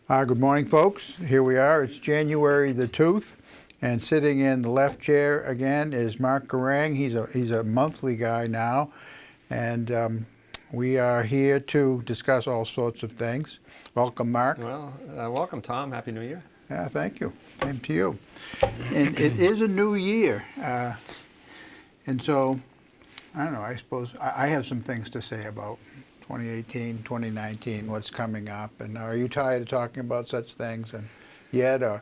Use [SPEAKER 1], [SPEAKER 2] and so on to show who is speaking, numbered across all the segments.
[SPEAKER 1] Good morning, folks. Here we are. It's January the 2nd, and sitting in the left chair again is Mark Guerringue. He's a monthly guy now, and we are here to discuss all sorts of things. Welcome, Mark.
[SPEAKER 2] Well, welcome, Tom. Happy New Year.
[SPEAKER 1] Yeah, thank you. Same to you. And it is a new year, and so I don't know. I suppose I have some things to say about 2018, 2019, what's coming up, and are you tired of talking about such things and yet, or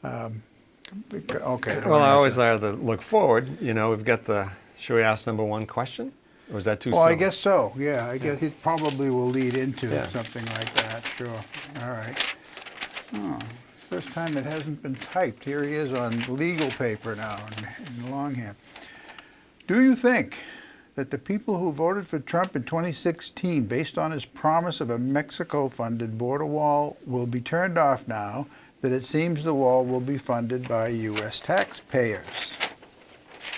[SPEAKER 1] okay?
[SPEAKER 2] Well, I always like to look forward. You know, we've got should we ask number one question, or is that too
[SPEAKER 1] Well,
[SPEAKER 2] soon?
[SPEAKER 1] I guess so. Yeah, I guess it probably will lead into
[SPEAKER 2] Yeah.
[SPEAKER 1] something like that. Sure. All right. Oh, first time it hasn't been typed. Here he is on legal paper now in longhand. Do you think that the people who voted for Trump in 2016, based on his promise of a Mexico-funded border wall, will be turned off now that it seems the wall will be funded by U.S. taxpayers?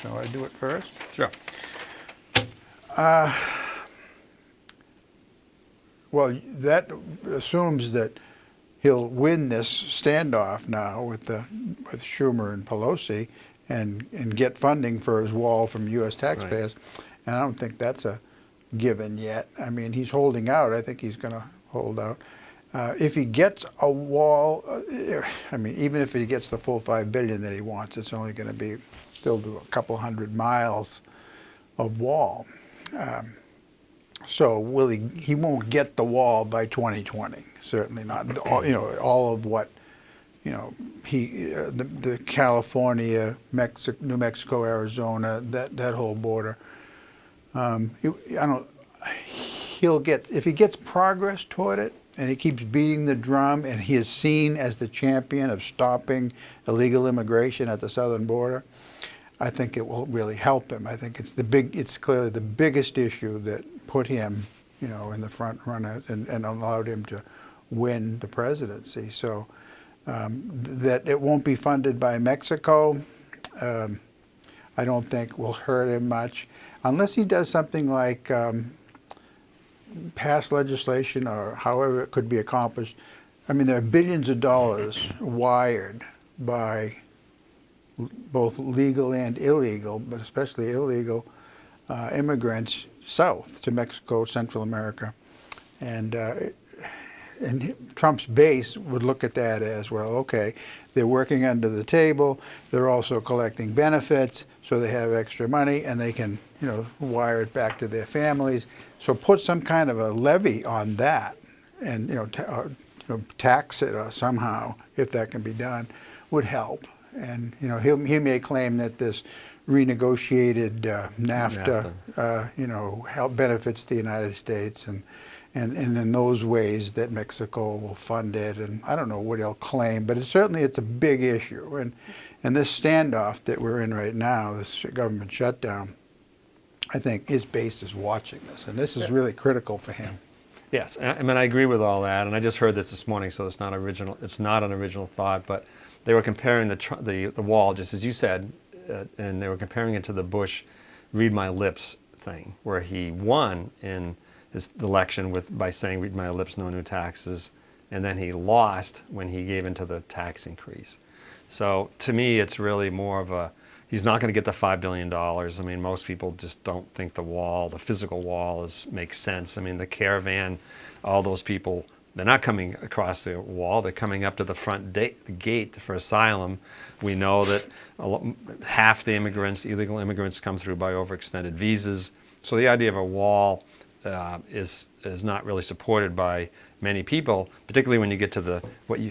[SPEAKER 1] Shall I do it first?
[SPEAKER 2] Sure.
[SPEAKER 1] Well, that assumes that he'll win this standoff now with Schumer and Pelosi and get funding for his wall from U.S. taxpayers. Right. And I don't think that's a given yet. I mean, he's holding out. I think he's going to hold out. If he gets a wall, I mean, even if he gets the full $5 billion that he wants, it's only going to be still do a couple hundred miles of wall. So he won't get the wall by 2020. Certainly not. All of what, the California, New Mexico, Arizona, that whole border. He'll get, if he gets progress toward it and he keeps beating the drum and he is seen as the champion of stopping illegal immigration at the southern border, I think it will really help him. I think it's clearly the biggest issue that put him, in the front runner and allowed him to win the presidency. So that it won't be funded by Mexico, I don't think will hurt him much. Unless he does something like pass legislation or however it could be accomplished. I mean, there are billions of dollars wired by both legal and illegal, but especially illegal immigrants south to Mexico, Central America. And Trump's base would look at that as, well, okay, they're working under the table, they're also collecting benefits, so they have extra money, and they can, wire it back to their families. So put some kind of a levy on that, and tax it somehow, if that can be done, would help. And he may claim that this renegotiated NAFTA, help benefits the United States, and in those ways that Mexico will fund it, and I don't know what he'll claim, but it's a big issue. And this standoff that we're in right now, this government shutdown, I think his base is watching this, and this is really critical for him.
[SPEAKER 2] Yes, I mean, I agree with all that, and I just heard this morning, so it's not original. It's not an original thought, but they were comparing the wall, just as you said, and they were comparing it to the Bush "read my lips" thing, where he won in his election by saying "read my lips, no new taxes," and then he lost when he gave into the tax increase. So to me, it's really more of he's not going to get the $5 billion. I mean, most people just don't think the physical wall makes sense. I mean, the caravan, all those people, they're not coming across the wall. They're coming up to the front gate for asylum. We know that half the illegal immigrants, come through by overextended visas. So the idea of a wall is not really supported by many people, particularly when you get to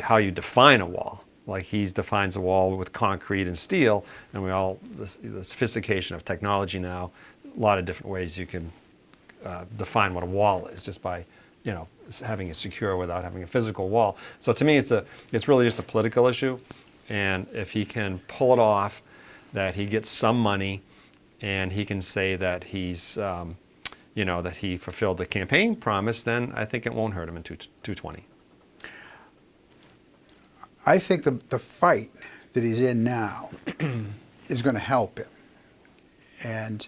[SPEAKER 2] how you define a wall. Like he defines a wall with concrete and steel, and the sophistication of technology now, a lot of different ways you can define what a wall is just by having it secure without having a physical wall. So to me, it's really just a political issue, and if he can pull it off, that he gets some money, and he can say that that he fulfilled the campaign promise, then I think it won't hurt him in 2020.
[SPEAKER 1] I think the fight that he's in now is going to help him, and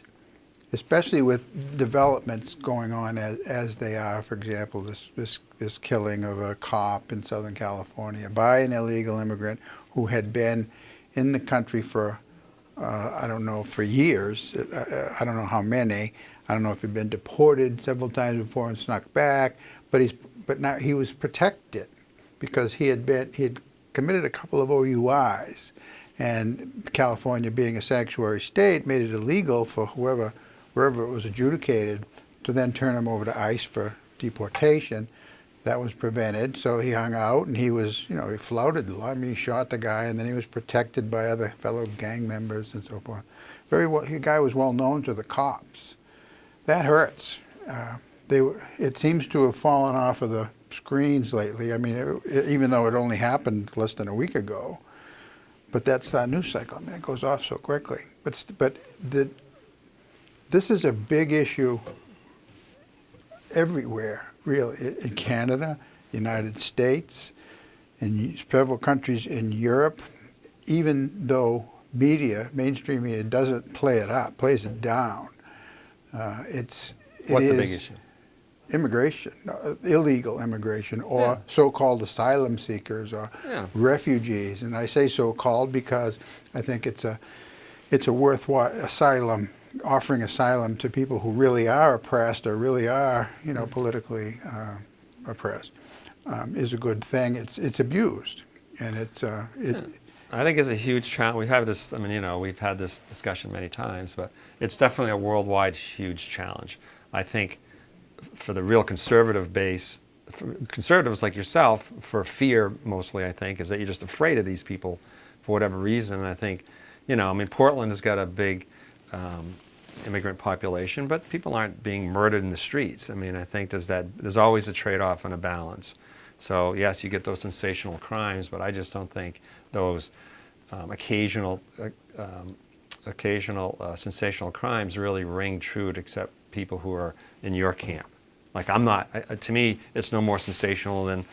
[SPEAKER 1] especially with developments going on as they are. For example, this killing of a cop in Southern California by an illegal immigrant who had been in the country for I don't know, for years. I don't know how many. I don't know if he'd been deported several times before and snuck back. But now he was protected because he had committed a couple of OUIs, and California, being a sanctuary state, made it illegal for wherever it was adjudicated to then turn him over to ICE for deportation. That was prevented, so he hung out, and he was, he flouted the law. I mean, he shot the guy, and then he was protected by other fellow gang members and so forth. Very well, the guy was well known to the cops. That hurts. It seems to have fallen off of the screens lately. I mean, even though it only happened less than a week ago, but that's that news cycle. I mean, it goes off so quickly. This is a big issue everywhere. Really, in Canada, United States, in several countries in Europe, even though mainstream media doesn't play it up, plays it down. What's
[SPEAKER 2] the big issue?
[SPEAKER 1] Immigration, illegal immigration, or so-called asylum seekers, or refugees. And I say so-called because I think it's a worthwhile offering asylum to people who really are oppressed or really are, politically oppressed, is a good thing. It's abused, and
[SPEAKER 2] I think it's a huge challenge. We've had this discussion many times, but it's definitely a worldwide huge challenge. I think for the real conservative base, conservatives like yourself, for fear mostly, I think, is that you're just afraid of these people for whatever reason. And I think, Portland has got a big immigrant population, but people aren't being murdered in the streets. I mean, I think there's always a trade-off and a balance. So yes, you get those sensational crimes, but I just don't think those occasional sensational crimes really ring true to accept people who are in your camp. Like to me, it's no more sensational than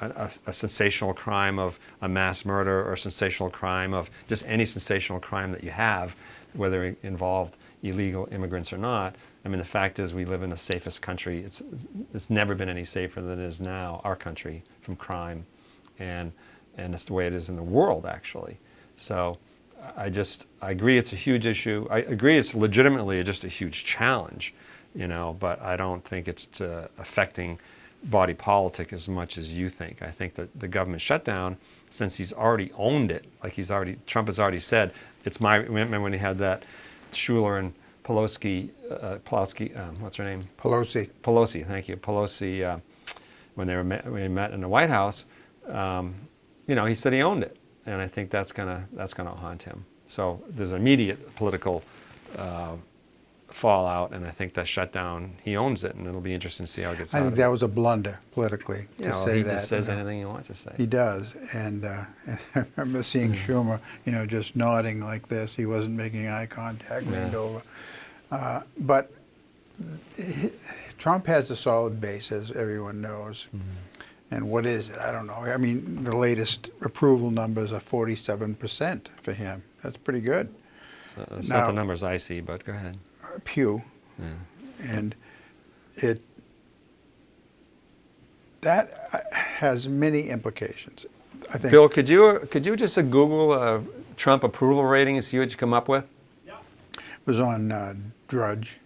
[SPEAKER 2] a sensational crime of a mass murder or a sensational crime of just any sensational crime that you have, whether it involved illegal immigrants or not. I mean, the fact is we live in the safest country. It's never been any safer than it is now, our country, from crime. And it's the way it is in the world, actually. So I agree it's a huge issue. I agree it's legitimately just a huge challenge, but I don't think it's affecting body politic as much as you think. I think that the government shutdown, since he's already owned it, Trump has already said, remember when he had that Schuler and Pelosi, what's her name? Pelosi, thank you. Pelosi, when we met in the White House, he said he owned it. And I think that's gonna haunt him. So there's immediate political fallout, and I think that shutdown, he owns it, and it'll be interesting to see how it gets out.
[SPEAKER 1] I think that was a blunder politically to say that.
[SPEAKER 2] He just says anything he wants to say.
[SPEAKER 1] He does, and I remember seeing Schumer, just nodding like this. He wasn't making eye contact, leaned over. But Trump has a solid base, as everyone knows. And what is it? I don't know. I mean, the latest approval numbers are 47% for him. That's pretty good.
[SPEAKER 2] It's not the numbers I see, but go ahead.
[SPEAKER 1] Pew. And that has many implications. I think.
[SPEAKER 2] Bill, could you just Google Trump approval rating and see what you come up with?
[SPEAKER 1] Yeah. It was on Drudge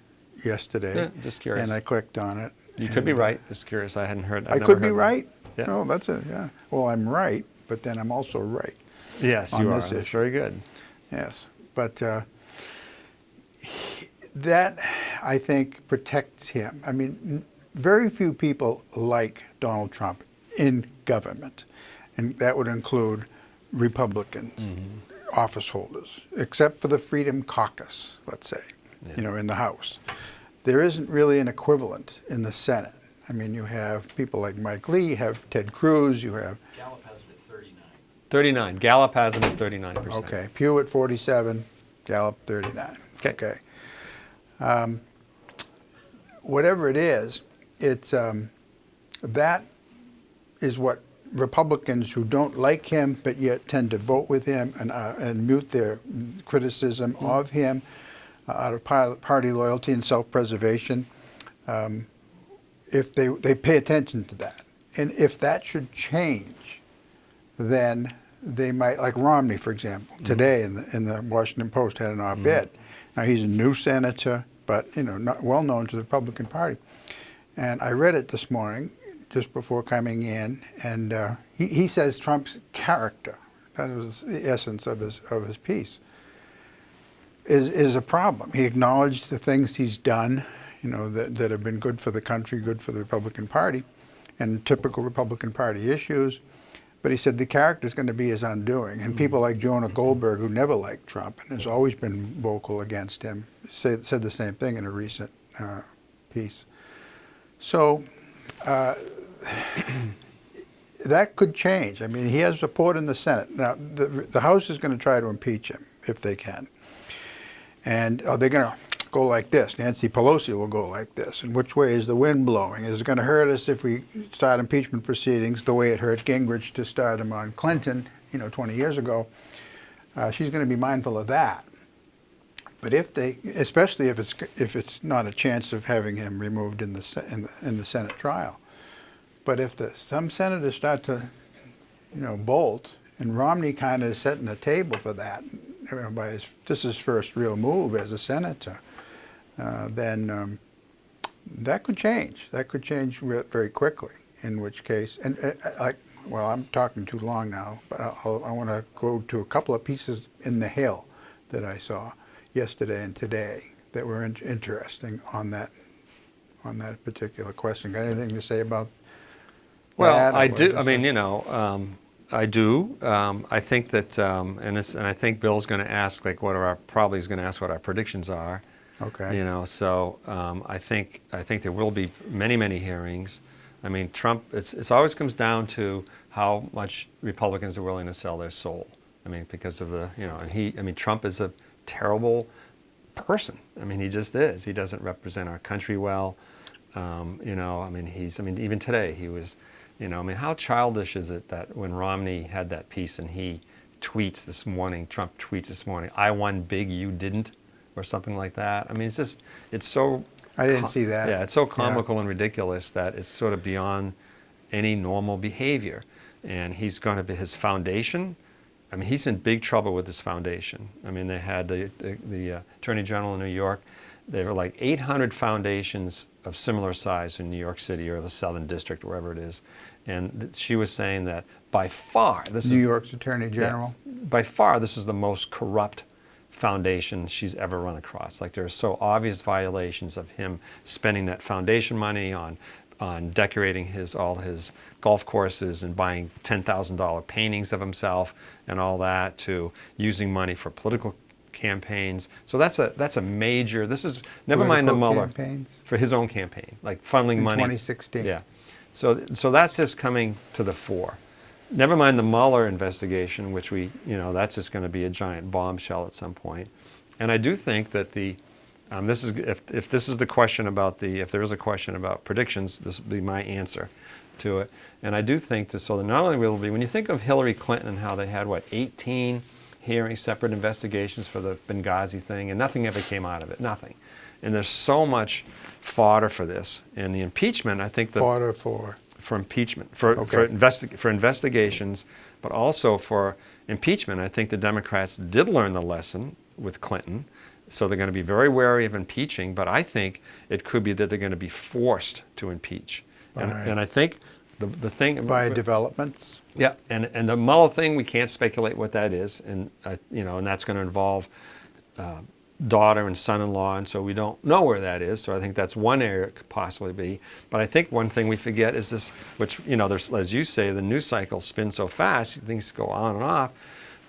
[SPEAKER 1] yesterday.
[SPEAKER 2] Yeah, just curious.
[SPEAKER 1] And I clicked on it.
[SPEAKER 2] You could be right. Just curious. I hadn't heard.
[SPEAKER 1] I could be right.
[SPEAKER 2] Yeah.
[SPEAKER 1] Oh, that's it. Yeah. Well, I'm right, but then I'm also right.
[SPEAKER 2] Yes, you are. That's very good.
[SPEAKER 1] Yes, but that I think protects him. I mean, very few people like Donald Trump in government, and that would include Republicans, office holders, except for the Freedom Caucus, let's say, in the House. There isn't really an equivalent in the Senate. I mean, you have people like Mike Lee, you have Ted Cruz, you have...
[SPEAKER 3] Gallup has it at 39.
[SPEAKER 2] 39. Gallup has it at 39%.
[SPEAKER 1] Okay. Pew at 47, Gallup 39. Okay. Whatever it is, it's that is what Republicans who don't like him but yet tend to vote with him and mute their criticism of him out of party loyalty and self-preservation, if they pay attention to that. And if that should change, then they might, like Romney, for example, today in the Washington Post had an op-ed. Now, he's a new senator, but, not well known to the Republican Party. And I read it this morning, just before coming in, and he says Trump's character, that was the essence of his piece, is a problem. He acknowledged the things he's done, that have been good for the country, good for the Republican Party, and typical Republican Party issues. But he said the character is going to be his undoing. And people like Jonah Goldberg, who never liked Trump and has always been vocal against him, said the same thing in a recent piece. So that could change. I mean, he has support in the Senate. Now, the House is going to try to impeach him if they can. And they're going to go like this. Nancy Pelosi will go like this. And which way is the wind blowing? Is it going to hurt us if we start impeachment proceedings the way it hurt Gingrich to start them on Clinton, 20 years ago? She's going to be mindful of that. But especially if it's not a chance of having him removed in the Senate trial. But if some senators start to, bolt, and Romney kind of is setting the table for that, this is his first real move as a senator, then that could change. That could change very quickly. In which case, I'm talking too long now, but I want to go to a couple of pieces in the Hill that I saw yesterday and today that were interesting on that particular question. Got anything to say about?
[SPEAKER 2] Well, I do. I mean, I do. I think that, and I think Bill's going to ask, probably is going to ask what our predictions are.
[SPEAKER 1] Okay.
[SPEAKER 2] So I think there will be many hearings. I mean, Trump. It always comes down to how much Republicans are willing to sell their soul. I mean, because of the, and Trump is a terrible person. I mean, he just is. He doesn't represent our country well. Even today he was. How childish is it that when Romney had that piece and he tweets this morning, Trump tweets this morning, "I won big, you didn't," or something like that. I mean, it's so.
[SPEAKER 1] I didn't see that.
[SPEAKER 2] Yeah, it's so comical and ridiculous that it's sort of beyond any normal behavior. And he's going to be his foundation. I mean, he's in big trouble with his foundation. I mean, they had the Attorney General in New York. There were like 800 foundations of similar size in New York City or the Southern District, wherever it is. And she was saying that by far,
[SPEAKER 1] New York's Attorney General?
[SPEAKER 2] Yeah, by far, this is the most corrupt foundation she's ever run across. Like, there are so obvious violations of him spending that foundation money on decorating all his golf courses and buying $10,000 paintings of himself and all that, to using money for political campaigns. So that's a major. This is never mind the Mueller
[SPEAKER 1] campaigns?
[SPEAKER 2] For his own campaign, like funneling money.
[SPEAKER 1] 2016.
[SPEAKER 2] Yeah. So that's just coming to the fore. Never mind the Mueller investigation, which that's just going to be a giant bombshell at some point. And I do think that this is if this is the question about if there is a question about predictions, this will be my answer to it. And I do think that not only will it be, when you think of Hillary Clinton and how they had 18 hearings, separate investigations for the Benghazi thing, and nothing ever came out of it, nothing. And there's so much fodder for this. And the impeachment, I think
[SPEAKER 1] fodder for
[SPEAKER 2] impeachment, for investigations, but also for impeachment. I think the Democrats did learn the lesson with Clinton, so they're going to be very wary of impeaching. But I think it could be that they're going to be forced to impeach. And I think the thing
[SPEAKER 1] by developments.
[SPEAKER 2] Yeah, and the Mueller thing, we can't speculate what that is, and and that's going to involve daughter and son-in-law, and so we don't know where that is. So I think that's one area it could possibly be. But I think one thing we forget is this, which there's, as you say, the news cycle spins so fast, things go on and off.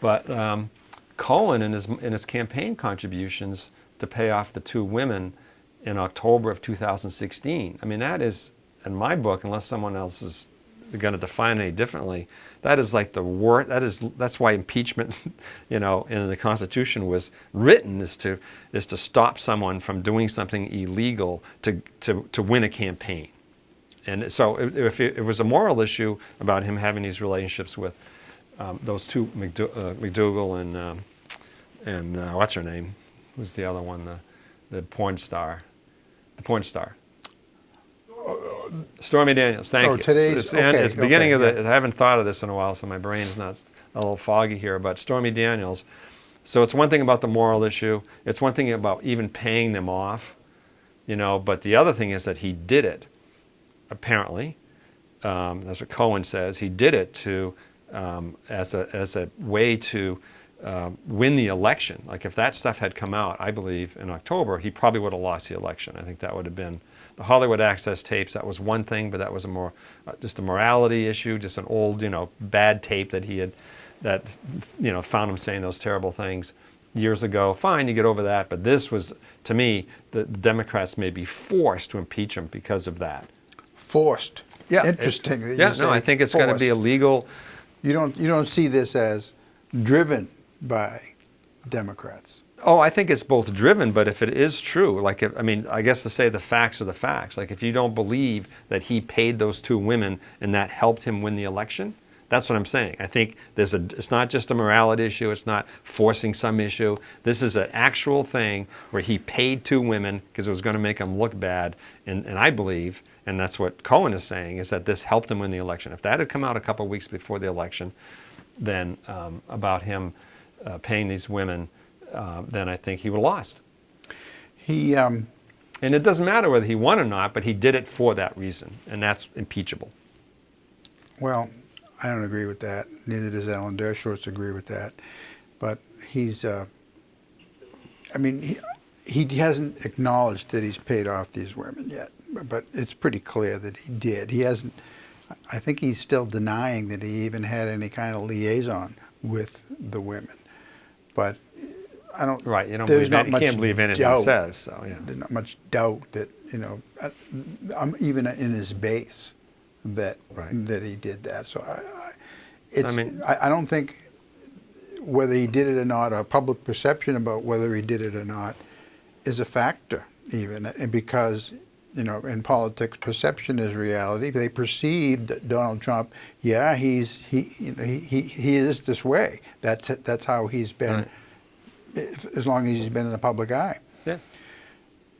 [SPEAKER 2] But Cohen in his campaign contributions to pay off the two women in October of 2016. I mean, that is, in my book, unless someone else is going to define it any differently, that is like the worst. That's why impeachment, in the Constitution was written, is to stop someone from doing something illegal to win a campaign. And so if it was a moral issue about him having these relationships with those two, McDougal and what's her name? Who's the other one? the porn star. The porn star. Stormy Daniels, thank you.
[SPEAKER 1] Today's,
[SPEAKER 2] it's the beginning of
[SPEAKER 1] yeah.
[SPEAKER 2] I haven't thought of this in a while, so my brain's not a little foggy here, but Stormy Daniels. So it's one thing about the moral issue. It's one thing about even paying them off, but the other thing is that he did it, apparently. That's what Cohen says. He did it to as a way to win the election. Like if that stuff had come out, I believe, in October, he probably would have lost the election. I think that would have been the Hollywood Access tapes. That was one thing, but that was just a morality issue, just an old, bad tape that he had, found him saying those terrible things years ago. Fine, you get over that. But this was, to me, the Democrats may be forced to impeach him because of that.
[SPEAKER 1] Forced.
[SPEAKER 2] Yeah.
[SPEAKER 1] Interesting. That you
[SPEAKER 2] Yeah,
[SPEAKER 1] say
[SPEAKER 2] no, I think it's going to be
[SPEAKER 1] forced.
[SPEAKER 2] illegal.
[SPEAKER 1] You don't see this as driven by Democrats.
[SPEAKER 2] Oh, I think it's both driven, but if it is true, I guess to say the facts are the facts. Like if you don't believe that he paid those two women and that helped him win the election, that's what I'm saying. I think it's not just a morality issue. It's not forcing some issue. This is an actual thing where he paid two women because it was going to make him look bad. And I believe, and that's what Cohen is saying, is that this helped him win the election. If that had come out a couple of weeks before the election, then about him paying these women, then I think he would have lost. And it doesn't matter whether he won or not, but he did it for that reason, and that's impeachable.
[SPEAKER 1] Well, I don't agree with that. Neither does Alan Dershowitz agree with that. But he's, he hasn't acknowledged that he's paid off these women yet. But it's pretty clear that he did. He hasn't. I think he's still denying that he even had any kind of liaison with the women. But I don't.
[SPEAKER 2] Right. You don't
[SPEAKER 1] there's
[SPEAKER 2] believe
[SPEAKER 1] not much
[SPEAKER 2] you can't believe anything
[SPEAKER 1] doubt,
[SPEAKER 2] he says. So yeah.
[SPEAKER 1] There's not much doubt that I'm even in his base that he did that. So I don't think whether he did it or not, or public perception about whether he did it or not, is a factor even, and because. In politics, perception is reality. They perceive that Donald Trump, he is this way. That's how he's been, as long as he's been in the public eye.
[SPEAKER 2] Yeah.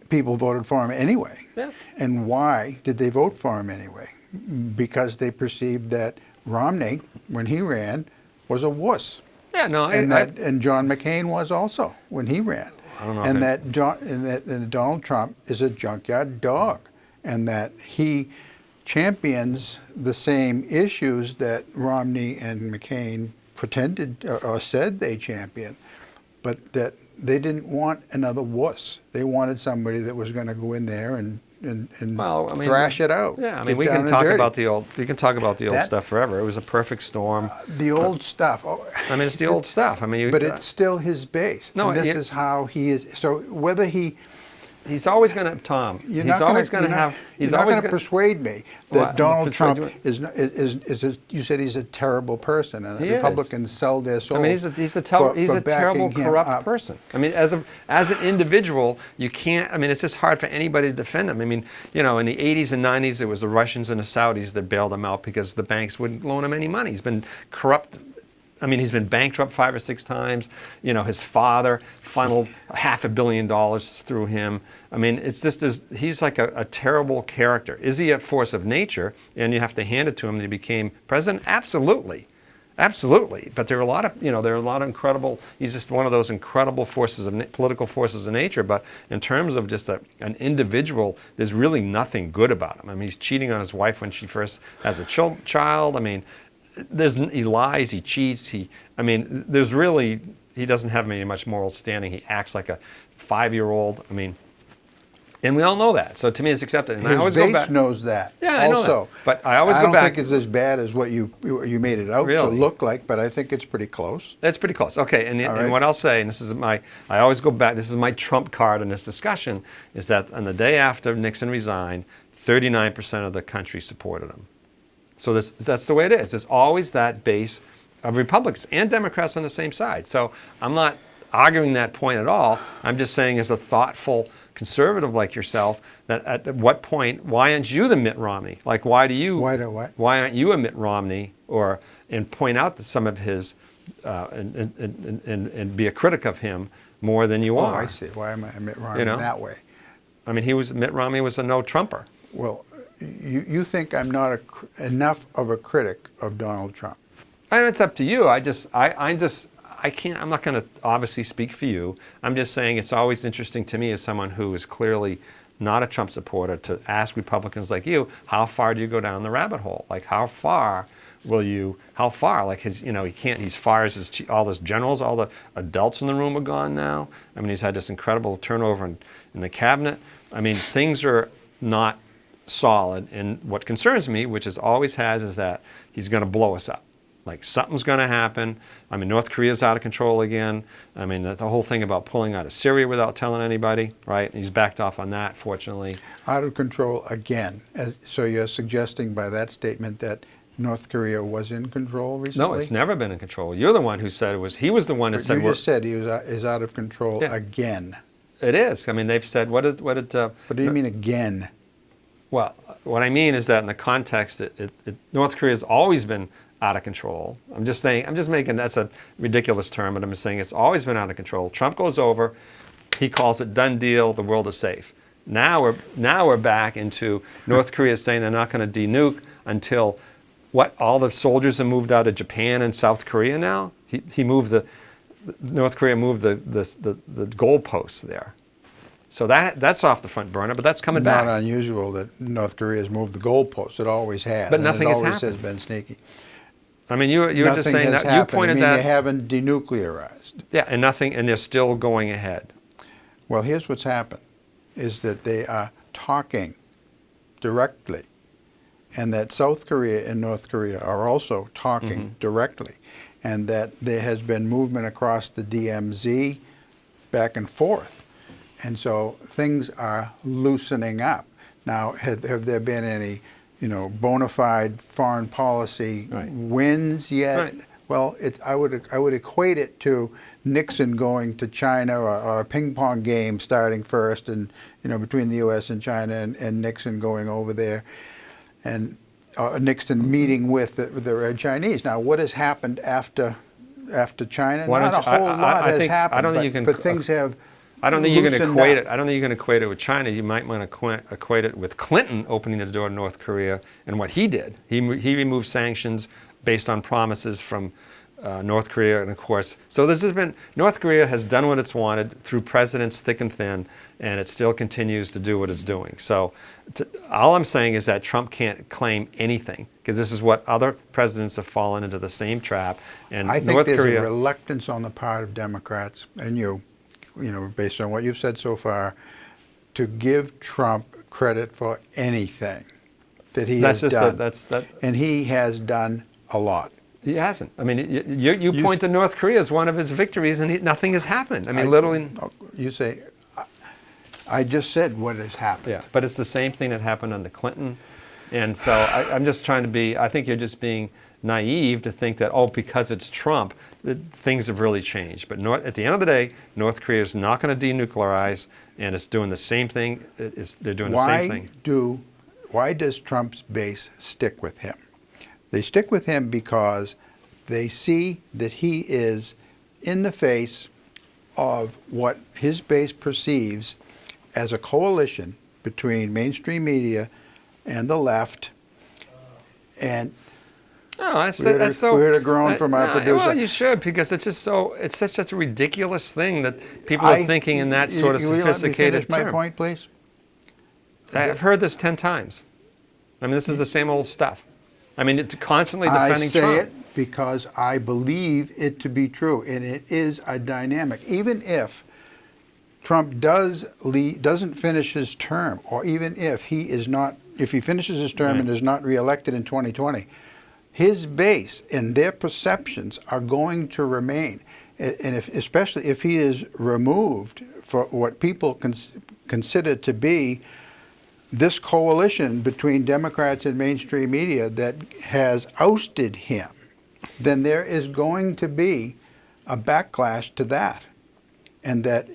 [SPEAKER 1] People voted for him anyway.
[SPEAKER 2] Yeah.
[SPEAKER 1] And why did they vote for him anyway? Because they perceived that Romney, when he ran, was a wuss.
[SPEAKER 2] Yeah. No.
[SPEAKER 1] And John McCain was also when he ran.
[SPEAKER 2] I don't know.
[SPEAKER 1] And that Donald Trump is a junkyard dog, and that he champions the same issues that Romney and McCain pretended or said they championed, but that they didn't want another wuss. They wanted somebody that was going to go in there and thrash it out.
[SPEAKER 2] Yeah, we can talk about the old. We can talk about the old stuff forever. It was a perfect storm.
[SPEAKER 1] The old stuff.
[SPEAKER 2] It's the old stuff.
[SPEAKER 1] But it's still his base.
[SPEAKER 2] No,
[SPEAKER 1] and this is how he is. So whether
[SPEAKER 2] he's always going to, Tom.
[SPEAKER 1] You're
[SPEAKER 2] he's always going to have.
[SPEAKER 1] He's not going to persuade me that Donald Trump is. You said he's a terrible person, and the Republicans sell their soul.
[SPEAKER 2] He's a terrible, corrupt person. As an individual, you can't. It's just hard for anybody to defend him. In the 80s and 90s, it was the Russians and the Saudis that bailed him out because the banks wouldn't loan him any money. He's been corrupt. He's been bankrupt 5 or 6 times. His father funneled $500 million through him. It's just he's like a terrible character. Is he a force of nature? And you have to hand it to him that he became president. Absolutely, absolutely. But there are a lot of incredible. He's just one of those incredible political forces of nature. But in terms of just an individual, there's really nothing good about him. He's cheating on his wife when she first has a child. He lies, he cheats, he doesn't have any much moral standing. He acts like a 5-year-old. And we all know that. So to me, it's accepted. And
[SPEAKER 1] his
[SPEAKER 2] I always
[SPEAKER 1] base
[SPEAKER 2] go back.
[SPEAKER 1] knows that.
[SPEAKER 2] Yeah, I know that. But I always go back.
[SPEAKER 1] I don't think it's as bad as what you made it out to look like, but I think it's pretty close.
[SPEAKER 2] It's pretty close. Okay, and what I'll say, and I always go back, this is my trump card in this discussion, is that on the day after Nixon resigned, 39% of the country supported him. So that's the way it is. There's always that base of Republicans and Democrats on the same side. So I'm not arguing that point at all. I'm just saying, as a thoughtful conservative like yourself, that at what point, why aren't you the Mitt Romney? Like, why aren't you a Mitt Romney, and point out some of his and be a critic of him more than you
[SPEAKER 1] Oh,
[SPEAKER 2] are.
[SPEAKER 1] I see. Why am I Mitt Romney
[SPEAKER 2] You know?
[SPEAKER 1] that way?
[SPEAKER 2] I mean, Mitt Romney was a no-Trumper.
[SPEAKER 1] Well, you think I'm not enough of a critic of Donald Trump.
[SPEAKER 2] I mean, it's up to you. I can't, I'm not going to obviously speak for you. I'm just saying it's always interesting to me as someone who is clearly not a Trump supporter to ask Republicans like you, how far do you go down the rabbit hole? Like, how far? Like he can't, he fires all his generals, all the adults in the room are gone now. I mean, he's had this incredible turnover in the cabinet. I mean, things are not solid. And what concerns me, which always has, is that he's going to blow us up. Like something's going to happen. I mean, North Korea's out of control again. I mean, the whole thing about pulling out of Syria without telling anybody, right? He's backed off on that, fortunately.
[SPEAKER 1] Out of control again. So you're suggesting by that statement that North Korea was in control recently?
[SPEAKER 2] No, it's never been in control. You're the one who said it was. He was the one that
[SPEAKER 1] But
[SPEAKER 2] said.
[SPEAKER 1] You just said he is out of control again.
[SPEAKER 2] It is. I mean, they've said what did.
[SPEAKER 1] What do you mean again?
[SPEAKER 2] Well, what I mean is that in the context, North Korea has always been out of control. I'm just making, that's a ridiculous term, but I'm just saying it's always been out of control. Trump goes over, he calls it done deal, the world is safe. Now we're back into North Korea saying they're not going to denuke until all the soldiers have moved out of Japan and South Korea now? North Korea moved the goalposts there. So that's off the front burner, but that's coming back.
[SPEAKER 1] Not unusual that North Korea has moved the goalposts. It always has.
[SPEAKER 2] But nothing
[SPEAKER 1] has
[SPEAKER 2] has
[SPEAKER 1] happened. It
[SPEAKER 2] happened.
[SPEAKER 1] always has been sneaky.
[SPEAKER 2] I mean, you were just saying that. You pointed
[SPEAKER 1] that.
[SPEAKER 2] that.
[SPEAKER 1] They haven't denuclearized.
[SPEAKER 2] Yeah, and nothing, and they're still going ahead.
[SPEAKER 1] Well, here's what's happened, is that they are talking directly, and that South Korea and North Korea are also talking directly, and that there has been movement across the DMZ back and forth. And so things are loosening up. Now, have there been any bona fide foreign policy wins yet?
[SPEAKER 2] Right.
[SPEAKER 1] Well, I would equate it to Nixon going to China, or a ping pong game starting first, and between the U.S. and China, and Nixon going over there, and Nixon meeting with the Chinese. Now, what has happened after China? Not a whole lot has happened.
[SPEAKER 2] I don't think you can.
[SPEAKER 1] But things have.
[SPEAKER 2] I don't think you can equate
[SPEAKER 1] up.
[SPEAKER 2] it. I don't think you can equate it with China. You might want to equate it with Clinton opening the door to North Korea and what he did. He removed sanctions based on promises from North Korea, and of course, so North Korea has done what it's wanted through presidents thick and thin, and it still continues to do what it's doing. So all I'm saying is that Trump can't claim anything, because this is what other presidents have fallen into the same trap. And
[SPEAKER 1] I think
[SPEAKER 2] North
[SPEAKER 1] there's
[SPEAKER 2] Korea,
[SPEAKER 1] a reluctance on the part of Democrats and based on what you've said so far, to give Trump credit for anything that he has done. And he has done a lot.
[SPEAKER 2] He hasn't. I mean, you point to North Korea as one of his victories, and nothing has happened. I mean, literally.
[SPEAKER 1] You say, I just said what has happened.
[SPEAKER 2] Yeah, but it's the same thing that happened under Clinton. And so I'm just trying to be, I think you're just being naive to think that, because it's Trump, that things have really changed. But at the end of the day, North Korea is not going to denuclearize, and it's doing the same thing. They're doing the same thing.
[SPEAKER 1] Why does Trump's base stick with him? They stick with him because they see that he is in the face of what his base perceives as a coalition between mainstream media and the left. And
[SPEAKER 2] that's
[SPEAKER 1] we heard a groan from our producer.
[SPEAKER 2] Well, you should, because it's such a ridiculous thing that people are thinking in that sort of sophisticated
[SPEAKER 1] term. Finish my point, please?
[SPEAKER 2] I've heard this 10 times. I mean, this is the same old stuff. I mean, it's constantly defending Trump.
[SPEAKER 1] I say it because I believe it to be true, and it is a dynamic. Even if Trump doesn't finish his term, or even if he finishes his term and is not reelected in 2020, his base and their perceptions are going to remain. And especially if he is removed for what people consider to be this coalition between Democrats and mainstream media that has ousted him, then there is going to be a backlash to that. And that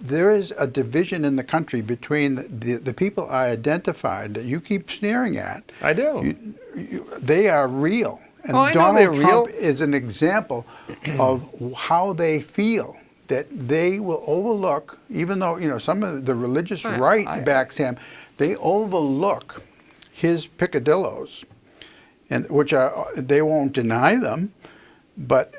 [SPEAKER 1] there is a division in the country between the people I identified that you keep sneering at.
[SPEAKER 2] I do.
[SPEAKER 1] They are real. And
[SPEAKER 2] I know
[SPEAKER 1] Donald
[SPEAKER 2] they're
[SPEAKER 1] Trump
[SPEAKER 2] real.
[SPEAKER 1] is an example of how they feel. that they will overlook, even though, some of the religious right backs him, they overlook his picadillos, and which they won't deny them, but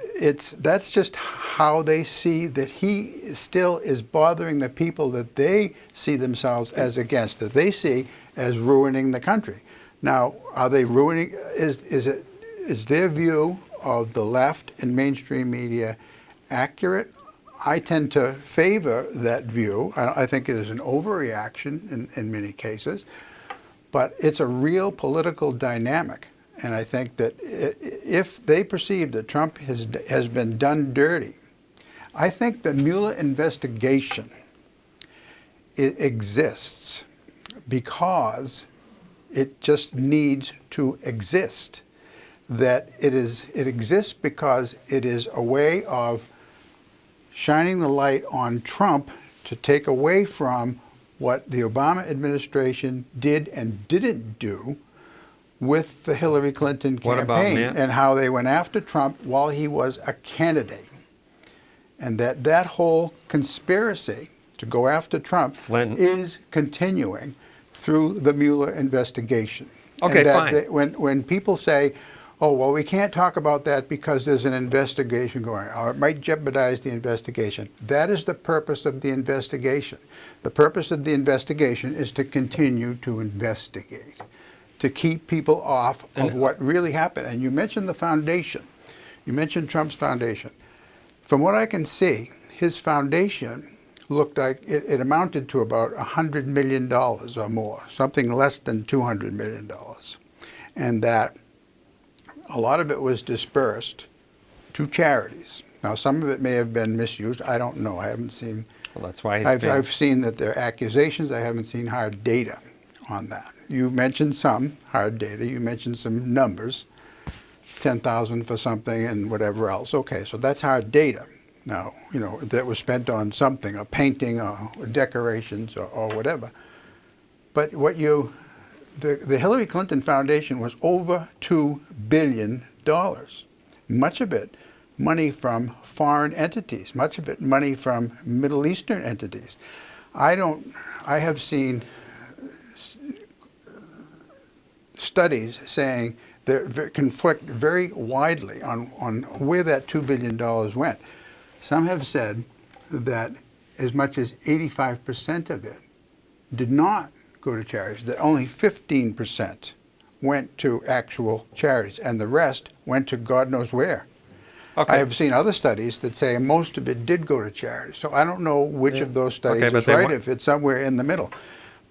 [SPEAKER 1] that's just how they see that he still is bothering the people that they see themselves as against, that they see as ruining the country. Now, are they ruining? Is their view of the left and mainstream media accurate? I tend to favor that view. I think it is an overreaction in many cases, but it's a real political dynamic. And I think that if they perceive that Trump has been done dirty, I think the Mueller investigation exists because it just needs to exist. That it exists because it is a way of shining the light on Trump to take away from what the Obama administration did and didn't do with the Hillary Clinton campaign and how they went after Trump while he was a candidate. And that whole conspiracy to go after Trump is continuing through the Mueller investigation.
[SPEAKER 2] Okay, fine.
[SPEAKER 1] When people say, oh, well, we can't talk about that because there's an investigation going on, or it might jeopardize the investigation. That is the purpose of the investigation. The purpose of the investigation is to continue to investigate, to keep people off of what really happened. And you mentioned the foundation. You mentioned Trump's foundation. From what I can see, his foundation looked like it amounted to about $100 million or more, something less than $200 million. And that a lot of it was dispersed to charities. Now, some of it may have been misused. I don't know. I haven't seen.
[SPEAKER 2] Well, that's why
[SPEAKER 1] I've seen that there are accusations. I haven't seen hard data on that. You mentioned some hard data. You mentioned some numbers, 10,000 for something and whatever else. Okay, so that's hard data. Now, that was spent on something, a painting or decorations or whatever. But the Hillary Clinton Foundation was over $2 billion. Much of it money from foreign entities, much of it money from Middle Eastern entities. I have seen studies saying that conflict very widely on where that $2 billion went. Some have said that as much as 85% of it did not go to charities, that only 15% went to actual charities, and the rest went to God knows where. Okay. I have seen other studies that say most of it did go to charities. So I don't know which of those studies is right, if it's somewhere in the middle.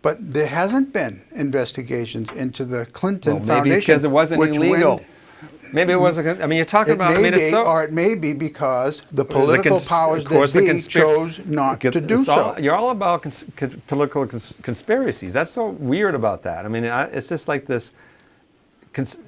[SPEAKER 1] But there hasn't been investigations into the Clinton Foundation.
[SPEAKER 2] Maybe because it wasn't illegal. Maybe it wasn't. I mean, you're talking about.
[SPEAKER 1] Or it may be because the political powers that be chose not to do so.
[SPEAKER 2] You're all about political conspiracies. That's so weird about that. I mean, it's just like this.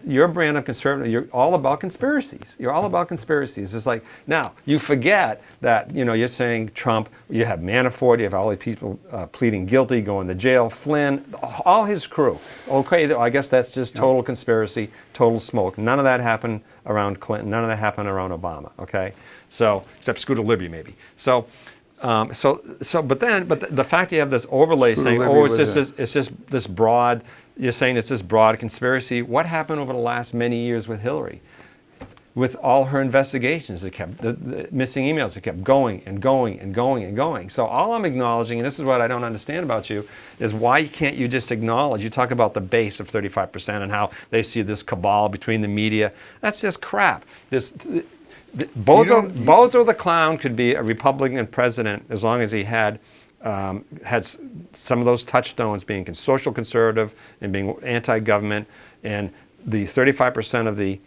[SPEAKER 2] Your brand of conservative, you're all about conspiracies. You're all about conspiracies. It's like, now, you forget that, you're saying Trump, you have Manafort, you have all these people pleading guilty, going to jail, Flynn, all his crew. Okay, I guess that's just total conspiracy, total smoke. None of that happened around Clinton. None of that happened around Obama, okay? So, except Scooter Libby, maybe. But the fact that you have this overlay saying, it's just this broad, you're saying it's this broad conspiracy. What happened over the last many years with Hillary? With all her investigations, it kept, the missing emails, it kept going and going and going and going. So all I'm acknowledging, and this is what I don't understand about you, is why can't you just acknowledge, you talk about the base of 35% and how they see this cabal between the media. That's just crap. Bozo the Clown could be a Republican president as long as he had some of those touchstones, being social conservative and being anti-government, and the 35% of the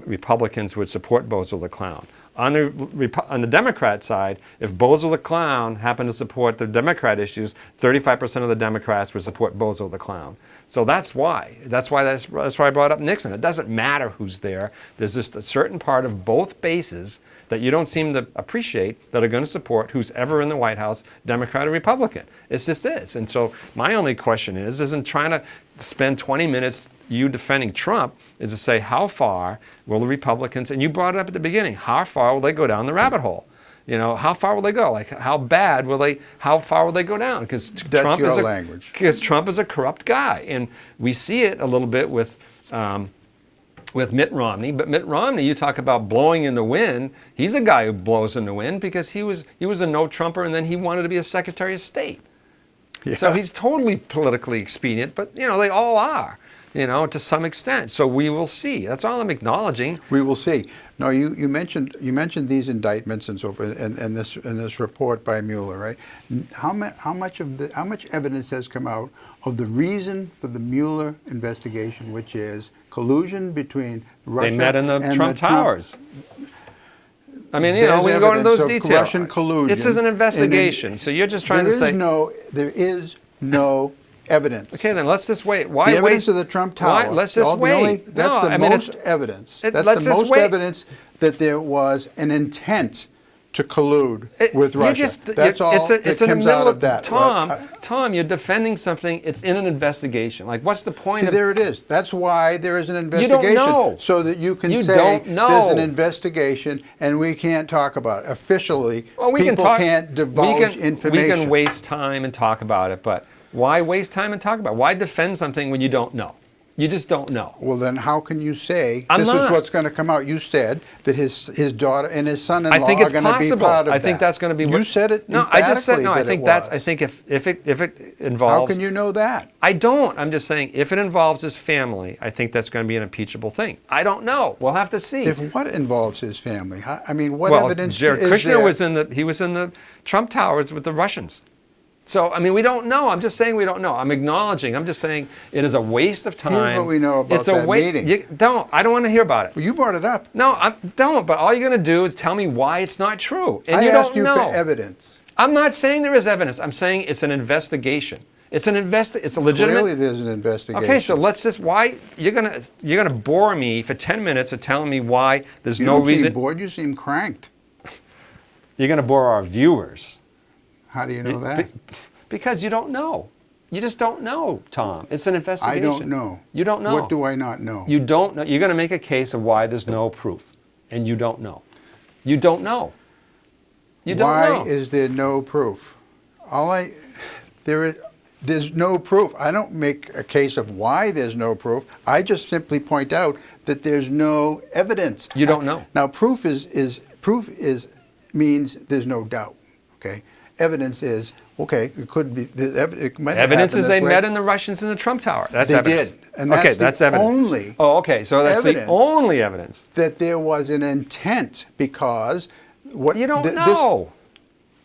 [SPEAKER 2] Republicans would support Bozo the Clown. On the Democrat side, if Bozo the Clown happened to support the Democrat issues, 35% of the Democrats would support Bozo the Clown. So that's why I brought up Nixon. It doesn't matter who's there. There's just a certain part of both bases that you don't seem to appreciate that are going to support who's ever in the White House, Democrat or Republican. It's just this. And so my only question isn't trying to spend 20 minutes you defending Trump, is to say how far will the Republicans, and you brought it up at the beginning, how far will they go down the rabbit hole? You know, how far will they go? Like, how bad will they? How far will they go down? Because Trump
[SPEAKER 1] your
[SPEAKER 2] is
[SPEAKER 1] language.
[SPEAKER 2] Because Trump is a corrupt guy, and we see it a little bit with Mitt Romney. But Mitt Romney, you talk about blowing in the wind. He's a guy who blows in the wind because he was a no-Trumper, and then he wanted to be a Secretary of State.
[SPEAKER 1] Yeah.
[SPEAKER 2] So he's totally politically expedient. But you know, they all are. You know, to some extent. So we will see. That's all I'm acknowledging.
[SPEAKER 1] We will see. No, you mentioned these indictments and so forth, and this report by Mueller, right? How much evidence has come out of the reason for the Mueller investigation, which is collusion between Russia
[SPEAKER 2] They met in the
[SPEAKER 1] and
[SPEAKER 2] Trump Towers. I mean, you know,
[SPEAKER 1] There's
[SPEAKER 2] we can go into those
[SPEAKER 1] evidence of
[SPEAKER 2] details.
[SPEAKER 1] Russian collusion.
[SPEAKER 2] This is an investigation. So you're just trying to say
[SPEAKER 1] there is no evidence.
[SPEAKER 2] Okay, then let's just wait. Why
[SPEAKER 1] the evidence
[SPEAKER 2] waste
[SPEAKER 1] of the Trump Tower?
[SPEAKER 2] Let's just wait.
[SPEAKER 1] That's the most evidence. That's
[SPEAKER 2] let's
[SPEAKER 1] the
[SPEAKER 2] just
[SPEAKER 1] most
[SPEAKER 2] wait.
[SPEAKER 1] evidence that there was an intent to collude with Russia. That's all that
[SPEAKER 2] it's in the
[SPEAKER 1] comes
[SPEAKER 2] middle
[SPEAKER 1] out of that.
[SPEAKER 2] Tom, you're defending something. It's in an investigation. Like, what's the point?
[SPEAKER 1] See, there it is. That's why there is an investigation.
[SPEAKER 2] You don't know.
[SPEAKER 1] So that you can
[SPEAKER 2] You
[SPEAKER 1] say
[SPEAKER 2] don't know.
[SPEAKER 1] there's an investigation and we can't talk about it. Officially,
[SPEAKER 2] Well, we
[SPEAKER 1] people
[SPEAKER 2] can talk,
[SPEAKER 1] can't divulge information.
[SPEAKER 2] We can waste time and talk about it, but why waste time and talk about it? Why defend something when you don't know? You just don't know.
[SPEAKER 1] Well, then how can you say
[SPEAKER 2] I'm
[SPEAKER 1] this
[SPEAKER 2] not.
[SPEAKER 1] is what's going to come out? You said that his daughter and his son-in-law
[SPEAKER 2] I think
[SPEAKER 1] are
[SPEAKER 2] it's
[SPEAKER 1] going to be
[SPEAKER 2] possible.
[SPEAKER 1] part of
[SPEAKER 2] I
[SPEAKER 1] that.
[SPEAKER 2] think that's going to be.
[SPEAKER 1] You said it.
[SPEAKER 2] No, I just said
[SPEAKER 1] emphatically
[SPEAKER 2] no. I
[SPEAKER 1] that
[SPEAKER 2] think
[SPEAKER 1] it
[SPEAKER 2] that's.
[SPEAKER 1] was.
[SPEAKER 2] I think if it involves.
[SPEAKER 1] How can you know that?
[SPEAKER 2] I don't. I'm just saying if it involves his family, I think that's going to be an impeachable thing. I don't know. We'll have to see.
[SPEAKER 1] If what involves his family? I mean, what
[SPEAKER 2] well,
[SPEAKER 1] evidence
[SPEAKER 2] Jared
[SPEAKER 1] is
[SPEAKER 2] Kushner
[SPEAKER 1] there?
[SPEAKER 2] was in the Trump Towers with the Russians. So, I mean, we don't know. I'm just saying we don't know. I'm acknowledging. I'm just saying it is a waste of time.
[SPEAKER 1] Here's what we know about
[SPEAKER 2] it's a
[SPEAKER 1] that meeting.
[SPEAKER 2] I don't want to hear about it.
[SPEAKER 1] Well, you brought it up.
[SPEAKER 2] No, I don't. But all you're going to do is tell me why it's not true. And
[SPEAKER 1] I
[SPEAKER 2] you
[SPEAKER 1] asked
[SPEAKER 2] don't
[SPEAKER 1] you
[SPEAKER 2] know.
[SPEAKER 1] for evidence.
[SPEAKER 2] I'm not saying there is evidence. I'm saying it's an investigation. It's a legitimate.
[SPEAKER 1] Clearly, there's an investigation.
[SPEAKER 2] Okay, so let's just why you're gonna bore me for 10 minutes of telling me why there's
[SPEAKER 1] You
[SPEAKER 2] no
[SPEAKER 1] don't
[SPEAKER 2] reason.
[SPEAKER 1] seem bored. You seem cranked.
[SPEAKER 2] You're gonna bore our viewers.
[SPEAKER 1] How do you know that?
[SPEAKER 2] Because you don't know. You just don't know, Tom. It's an investigation.
[SPEAKER 1] I don't know.
[SPEAKER 2] You don't know.
[SPEAKER 1] What do I not know?
[SPEAKER 2] You don't know. You're going to make a case of why there's no proof, and you don't know. You don't know. You don't know.
[SPEAKER 1] Why is there no proof? There's no proof. I don't make a case of why there's no proof. I just simply point out that there's no evidence.
[SPEAKER 2] You don't know.
[SPEAKER 1] Now, proof means there's no doubt. Okay. Evidence is okay. It could be. It might have
[SPEAKER 2] Evidence is
[SPEAKER 1] happened
[SPEAKER 2] they
[SPEAKER 1] this way.
[SPEAKER 2] met in the Russians in the Trump Tower. That's
[SPEAKER 1] They
[SPEAKER 2] evidence.
[SPEAKER 1] did, and that's
[SPEAKER 2] okay, that's
[SPEAKER 1] the
[SPEAKER 2] evidence.
[SPEAKER 1] only
[SPEAKER 2] Oh, okay. So that's the
[SPEAKER 1] evidence
[SPEAKER 2] only evidence.
[SPEAKER 1] that there was an intent because what
[SPEAKER 2] You don't know.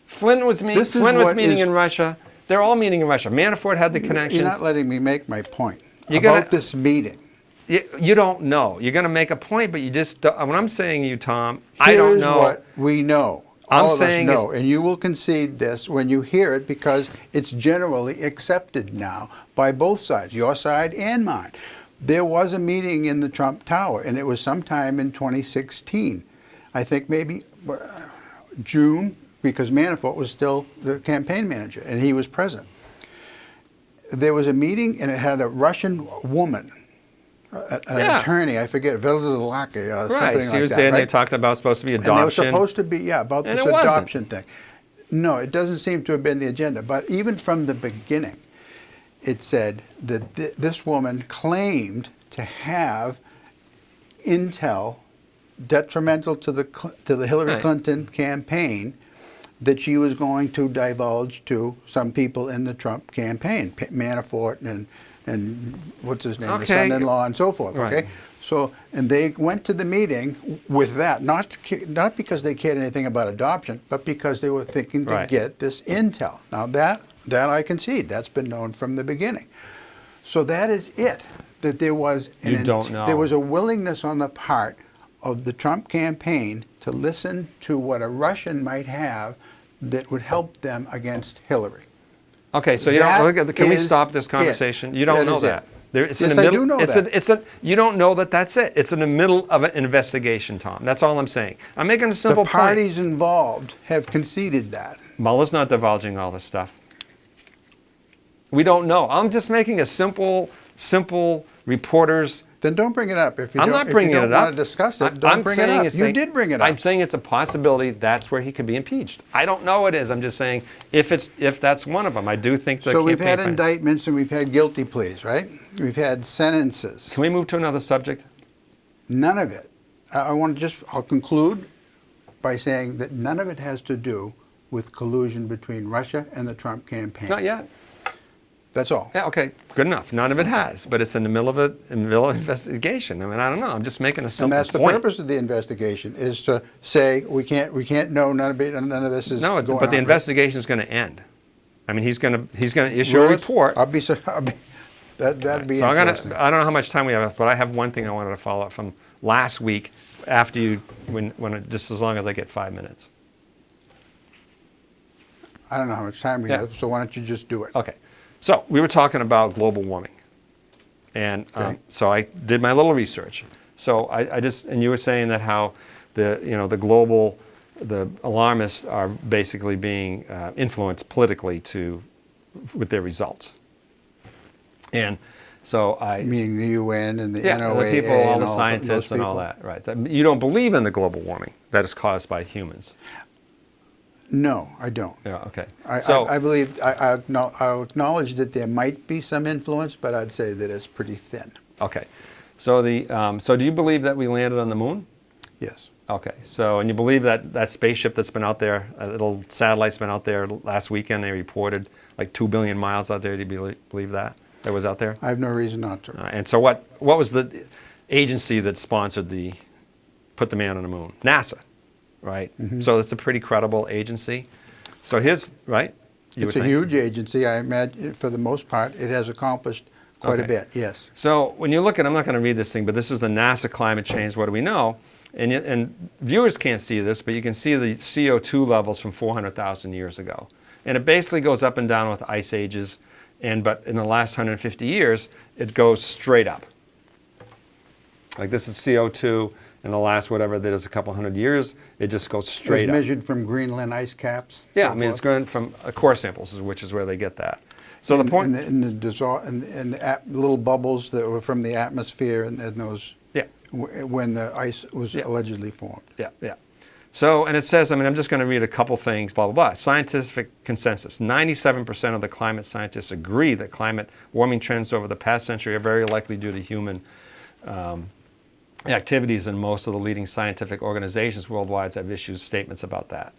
[SPEAKER 2] Flynn was meeting.
[SPEAKER 1] this is
[SPEAKER 2] Flynn was
[SPEAKER 1] what
[SPEAKER 2] meeting
[SPEAKER 1] is-
[SPEAKER 2] in Russia. They're all meeting in Russia. Manafort had the connections.
[SPEAKER 1] You're not letting me make my point
[SPEAKER 2] You
[SPEAKER 1] about
[SPEAKER 2] gotta-
[SPEAKER 1] this meeting.
[SPEAKER 2] You don't know. You're going to make a point, but you just don't. When I'm saying to you, Tom, I don't
[SPEAKER 1] Here's
[SPEAKER 2] know.
[SPEAKER 1] what we know.
[SPEAKER 2] I'm
[SPEAKER 1] All of us
[SPEAKER 2] saying
[SPEAKER 1] know, and you will concede this when you hear it because it's generally accepted now by both sides, your side and mine. There was a meeting in the Trump Tower, and it was sometime in 2016. I think maybe June, because Manafort was still the campaign manager, and he was present. There was a meeting, and it had a Russian woman, an attorney, I forget, Velzalaki or something
[SPEAKER 2] Right.
[SPEAKER 1] like
[SPEAKER 2] She was
[SPEAKER 1] that.
[SPEAKER 2] there, and
[SPEAKER 1] right?
[SPEAKER 2] they talked about supposed to be
[SPEAKER 1] And they were
[SPEAKER 2] adoption.
[SPEAKER 1] supposed to be, about
[SPEAKER 2] And
[SPEAKER 1] this
[SPEAKER 2] it wasn't.
[SPEAKER 1] adoption thing. No, it doesn't seem to have been the agenda. But even from the beginning, it said that this woman claimed to have intel detrimental to the Hillary
[SPEAKER 2] Right.
[SPEAKER 1] Clinton campaign that she was going to divulge to some people in the Trump campaign, Manafort and what's his name, his
[SPEAKER 2] Okay.
[SPEAKER 1] son-in-law and so forth.
[SPEAKER 2] Right.
[SPEAKER 1] Okay, so and they went to the meeting with that, not because they cared anything about adoption, but because they were thinking to
[SPEAKER 2] Right.
[SPEAKER 1] get this intel. Now that I concede, that's been known from the beginning. So that is it. That there was
[SPEAKER 2] You don't know.
[SPEAKER 1] there was a willingness on the part of the Trump campaign to listen to what a Russian might have that would help them against Hillary.
[SPEAKER 2] Okay, so you
[SPEAKER 1] That
[SPEAKER 2] don't look at. Can we
[SPEAKER 1] is
[SPEAKER 2] stop this
[SPEAKER 1] it.
[SPEAKER 2] conversation? You don't
[SPEAKER 1] That
[SPEAKER 2] know
[SPEAKER 1] is
[SPEAKER 2] that.
[SPEAKER 1] it.
[SPEAKER 2] It's
[SPEAKER 1] Yes,
[SPEAKER 2] in the
[SPEAKER 1] I
[SPEAKER 2] middle.
[SPEAKER 1] do know that.
[SPEAKER 2] You don't know that that's it. It's in the middle of an investigation, Tom. That's all I'm saying. I'm making a simple
[SPEAKER 1] The
[SPEAKER 2] point.
[SPEAKER 1] parties involved have conceded that.
[SPEAKER 2] Mueller's not divulging all this stuff. We don't know. I'm just making a simple reporter's
[SPEAKER 1] Then don't bring it up. If you
[SPEAKER 2] I'm
[SPEAKER 1] don't,
[SPEAKER 2] not bringing
[SPEAKER 1] if you
[SPEAKER 2] it
[SPEAKER 1] don't
[SPEAKER 2] up.
[SPEAKER 1] want to discuss it,
[SPEAKER 2] I'm
[SPEAKER 1] don't bring it
[SPEAKER 2] saying
[SPEAKER 1] up.
[SPEAKER 2] it's
[SPEAKER 1] You
[SPEAKER 2] saying-
[SPEAKER 1] did bring it up.
[SPEAKER 2] I'm saying it's a possibility that's where he could be impeached. I don't know it is. I'm just saying if that's one of them. I do think the
[SPEAKER 1] So we've had
[SPEAKER 2] campaign
[SPEAKER 1] indictments and we've had guilty pleas, right? We've had sentences.
[SPEAKER 2] Can we move to another subject?
[SPEAKER 1] None of it. I'll conclude by saying that none of it has to do with collusion between Russia and the Trump campaign.
[SPEAKER 2] Not yet.
[SPEAKER 1] That's all.
[SPEAKER 2] Yeah, okay, good enough. None of it has, but it's in the middle of an investigation. I mean, I don't know. I'm just making a
[SPEAKER 1] And
[SPEAKER 2] simple
[SPEAKER 1] that's the
[SPEAKER 2] point.
[SPEAKER 1] purpose of the investigation, is to say we can't know none of this is
[SPEAKER 2] No,
[SPEAKER 1] going on.
[SPEAKER 2] but the investigation is going to end. I mean, he's going to issue a
[SPEAKER 1] Will it?
[SPEAKER 2] report.
[SPEAKER 1] That'd be
[SPEAKER 2] So
[SPEAKER 1] interesting.
[SPEAKER 2] I don't know how much time we have, but I have one thing I wanted to follow up from last week after you, just as long as I get 5 minutes.
[SPEAKER 1] I don't know how much time we
[SPEAKER 2] Yeah.
[SPEAKER 1] have, so why don't you just do it?
[SPEAKER 2] Okay. So we were talking about global warming. And
[SPEAKER 1] Okay.
[SPEAKER 2] so I did my little research. So and you were saying that how the alarmists are basically being influenced politically with their results. And so
[SPEAKER 1] Meaning the UN and the
[SPEAKER 2] yeah,
[SPEAKER 1] NOAA
[SPEAKER 2] the people, all
[SPEAKER 1] and
[SPEAKER 2] the
[SPEAKER 1] those
[SPEAKER 2] scientists and all
[SPEAKER 1] people?
[SPEAKER 2] that, right? You don't believe in the global warming that is caused by humans.
[SPEAKER 1] No, I don't.
[SPEAKER 2] Yeah, okay.
[SPEAKER 1] I believe, I'll acknowledge that there might be some influence, but I'd say that it's pretty thin.
[SPEAKER 2] Okay. So so do you believe that we landed on the moon?
[SPEAKER 1] Yes.
[SPEAKER 2] Okay. So, and you believe that spaceship that's been out there, a little satellite's been out there last weekend, they reported like 2 billion miles out there. Do you believe that was out there?
[SPEAKER 1] I have no reason not to.
[SPEAKER 2] And so what was the agency that sponsored put the man on the moon? NASA, right?
[SPEAKER 1] Mm-hmm.
[SPEAKER 2] So it's a pretty credible agency. So right? You
[SPEAKER 1] It's
[SPEAKER 2] would
[SPEAKER 1] a
[SPEAKER 2] think?
[SPEAKER 1] huge agency. I imagine, for the most part, it has accomplished quite a
[SPEAKER 2] Okay.
[SPEAKER 1] bit, yes.
[SPEAKER 2] So when you look at, I'm not going to read this thing, but this is the NASA climate change. What do we know? And viewers can't see this, but you can see the CO2 levels from 400,000 years ago. And it basically goes up and down with ice ages. But in the last 150 years, it goes straight up. Like this is CO2 in the last whatever that is a couple hundred years, it just goes straight
[SPEAKER 1] It's
[SPEAKER 2] up.
[SPEAKER 1] measured from Greenland ice caps.
[SPEAKER 2] Yeah,
[SPEAKER 1] so
[SPEAKER 2] I mean, it's
[SPEAKER 1] forth.
[SPEAKER 2] going from core samples, which is where they get that. So the point,
[SPEAKER 1] And the little bubbles that were from the atmosphere and those,
[SPEAKER 2] yeah,
[SPEAKER 1] when the ice was
[SPEAKER 2] Yeah.
[SPEAKER 1] allegedly formed.
[SPEAKER 2] yeah. So, and it says, I'm just going to read a couple things, blah, blah, blah. Scientific consensus. 97% of the climate scientists agree that climate warming trends over the past century are very likely due to human activities, and most of the leading scientific organizations worldwide have issued statements about that.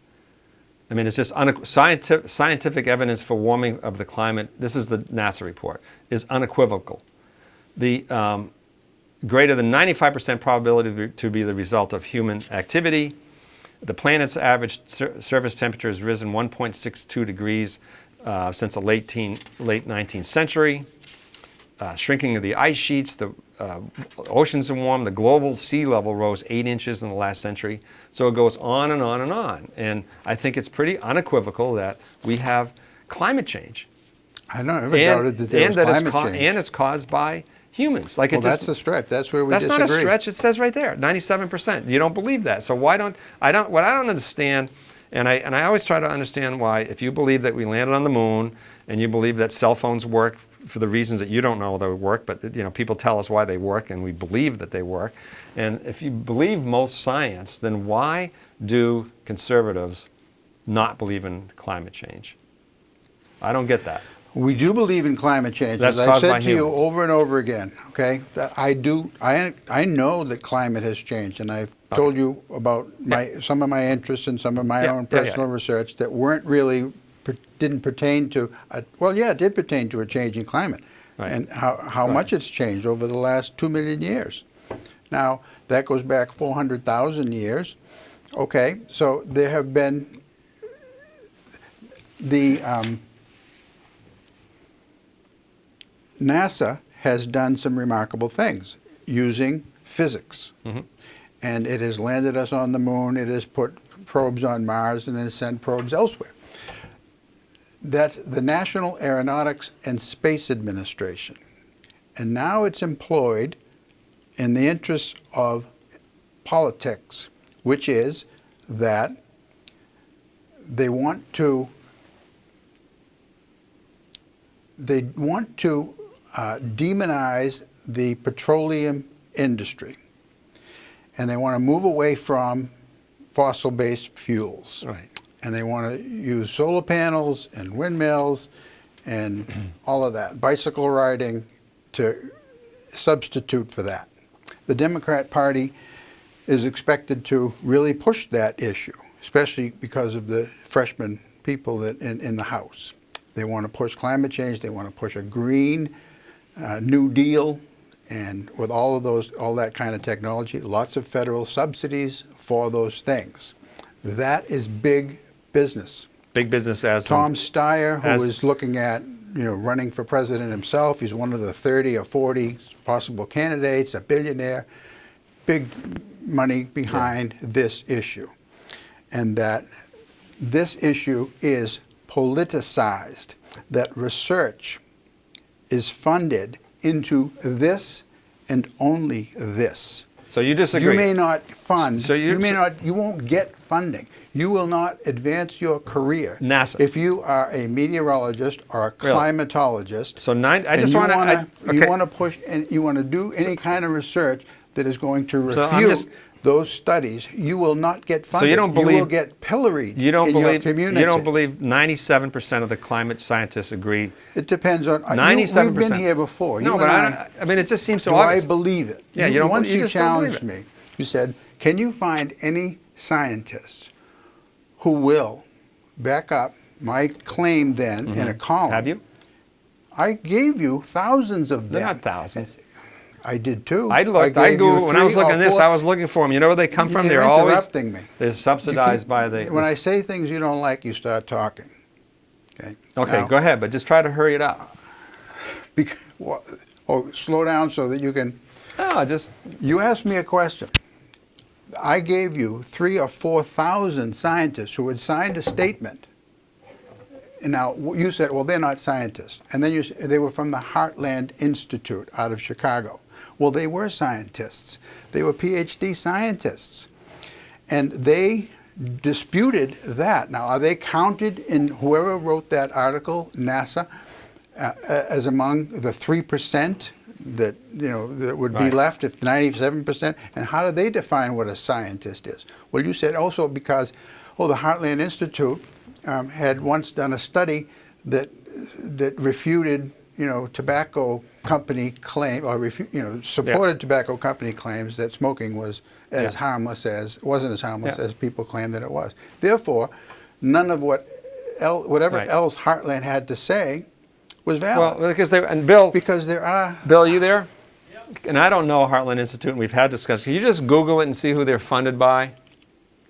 [SPEAKER 2] I mean, it's just scientific evidence for warming of the climate, this is the NASA report, is unequivocal. The greater than 95% probability to be the result of human activity. The planet's average surface temperature has risen 1.62 degrees since the late 19th century. Shrinking of the ice sheets, the oceans are warm, the global sea level rose 8 inches in the last century. So it goes on and on and on. And I think it's pretty unequivocal that we have climate change.
[SPEAKER 1] I never doubted that there was climate change.
[SPEAKER 2] And it's caused by humans. Like
[SPEAKER 1] Well, that's the stretch. That's where we
[SPEAKER 2] that's
[SPEAKER 1] disagree.
[SPEAKER 2] not a stretch. It says right there, 97%. You don't believe that. So what I don't understand, and I always try to understand why, if you believe that we landed on the moon and you believe that cell phones work for the reasons that you don't know they work, but people tell us why they work and we believe that they work. And if you believe most science, then why do conservatives not believe in climate change? I don't get that.
[SPEAKER 1] We do believe in climate change,
[SPEAKER 2] That's
[SPEAKER 1] as I've
[SPEAKER 2] caused by
[SPEAKER 1] said to you
[SPEAKER 2] humans.
[SPEAKER 1] over and over again. Okay, that I know that climate has changed, and I've told you about some of my interests and some of my own personal research that didn't pertain to. It did pertain to a changing climate,
[SPEAKER 2] Right.
[SPEAKER 1] and how much it's changed over the last 2 million years. Now that goes back 400,000 years. Okay, so there have been NASA has done some remarkable things using physics.
[SPEAKER 2] Mm-hmm.
[SPEAKER 1] And it has landed us on the moon, it has put probes on Mars, and it has sent probes elsewhere. That's the National Aeronautics and Space Administration. And now it's employed in the interests of politics, which is that they want to demonize the petroleum industry. And they want to move away from fossil-based fuels.
[SPEAKER 2] Right.
[SPEAKER 1] And they want to use solar panels and windmills and all of that, bicycle riding to substitute for that. The Democrat Party is expected to really push that issue, especially because of the freshman people that in the House. They want to push climate change. They want to push a green New Deal, and with all that kind of technology, lots of federal subsidies for those things. That is big business.
[SPEAKER 2] Big business as
[SPEAKER 1] Tom Steyer, who is looking at running for president himself, he's one of the 30 or 40 possible candidates, a billionaire, big money behind this issue. And that this issue is politicized, that research is funded into this and only this.
[SPEAKER 2] So you disagree?
[SPEAKER 1] You may not fund,
[SPEAKER 2] So
[SPEAKER 1] you won't get funding. You will not advance your career
[SPEAKER 2] NASA.
[SPEAKER 1] if you are a meteorologist or a climatologist.
[SPEAKER 2] So
[SPEAKER 1] you want to push and you want to do any kind of research that is going to refute those studies. You will not get funded.
[SPEAKER 2] So you don't believe
[SPEAKER 1] you will get pilloried in your community.
[SPEAKER 2] You don't believe 97% of the climate scientists agree?
[SPEAKER 1] It depends on
[SPEAKER 2] 97%.
[SPEAKER 1] We've been here before.
[SPEAKER 2] No, but I mean, it just seems so
[SPEAKER 1] do
[SPEAKER 2] obvious.
[SPEAKER 1] I believe it?
[SPEAKER 2] Yeah,
[SPEAKER 1] Once you
[SPEAKER 2] just don't believe
[SPEAKER 1] challenged
[SPEAKER 2] it.
[SPEAKER 1] me, you said, "Can you find any scientists who will back up my claim then in a column?"
[SPEAKER 2] Have you?
[SPEAKER 1] I gave you thousands of them.
[SPEAKER 2] They're not thousands.
[SPEAKER 1] I did too.
[SPEAKER 2] I Googled when I was looking at this. I was looking for them. You know where they come from?
[SPEAKER 1] You're
[SPEAKER 2] They're always
[SPEAKER 1] interrupting me.
[SPEAKER 2] They're subsidized by the.
[SPEAKER 1] When I say things you don't like, you start talking. Okay.
[SPEAKER 2] Okay,
[SPEAKER 1] Now,
[SPEAKER 2] go ahead, but just try to hurry it up.
[SPEAKER 1] Slow down so that you can.
[SPEAKER 2] No, just.
[SPEAKER 1] You asked me a question. I gave you 3,000 or 4,000 scientists who had signed a statement. And now you said, well, they're not scientists. And then they were from the Heartland Institute out of Chicago. Well, they were scientists. They were PhD scientists. And they disputed that. Now, are they counted in whoever wrote that article, NASA, as among the 3%? That that would be left if 97%, and how do they define what a scientist is? Well, you said also because, the Heartland Institute had once done a study that refuted tobacco company claim or supported tobacco company claims that smoking was wasn't as harmless as people claimed that it was. Therefore, none of whatever else Heartland had to say was valid.
[SPEAKER 2] Well, because
[SPEAKER 1] there are.
[SPEAKER 2] Bill, are you there? Yep. And I don't know Heartland Institute, and we've had discussions. Can you just Google it and see who they're funded by?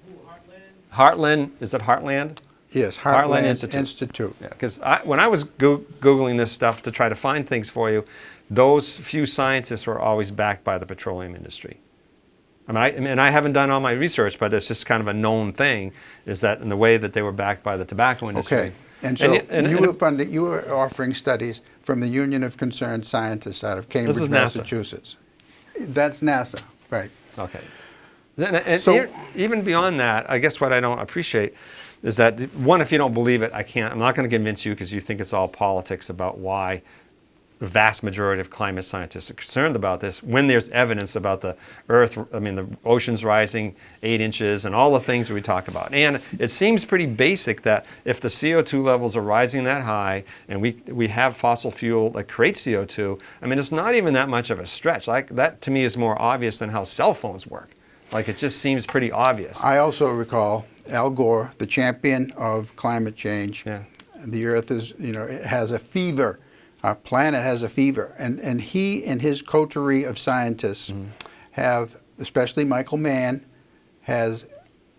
[SPEAKER 3] Who, Heartland?
[SPEAKER 2] Heartland, is it Heartland?
[SPEAKER 1] Yes, Heartland Institute.
[SPEAKER 2] Yeah, because when I was Googling this stuff to try to find things for you, those few scientists were always backed by the petroleum industry. I mean, I haven't done all my research, but it's just kind of a known thing, is that in the way that they were backed by the tobacco industry.
[SPEAKER 1] Okay. And so you were offering studies from the Union of Concerned Scientists out of Cambridge, Massachusetts. That's NASA, right?
[SPEAKER 2] Okay. And so, even beyond that, I guess what I don't appreciate is that, one, if you don't believe it, I'm not going to convince you because you think it's all politics about why the vast majority of climate scientists are concerned about this, when there's evidence about the Earth, the oceans rising 8 inches and all the things that we talk about. And it seems pretty basic that if the CO2 levels are rising that high and we have fossil fuel that creates CO2, it's not even that much of a stretch. Like, that to me is more obvious than how cell phones work. Like, it just seems pretty obvious.
[SPEAKER 1] I also recall Al Gore, the champion of climate change.
[SPEAKER 2] Yeah.
[SPEAKER 1] The Earth it has a fever. Our planet has a fever, and he and his coterie of scientists have, especially Michael Mann, has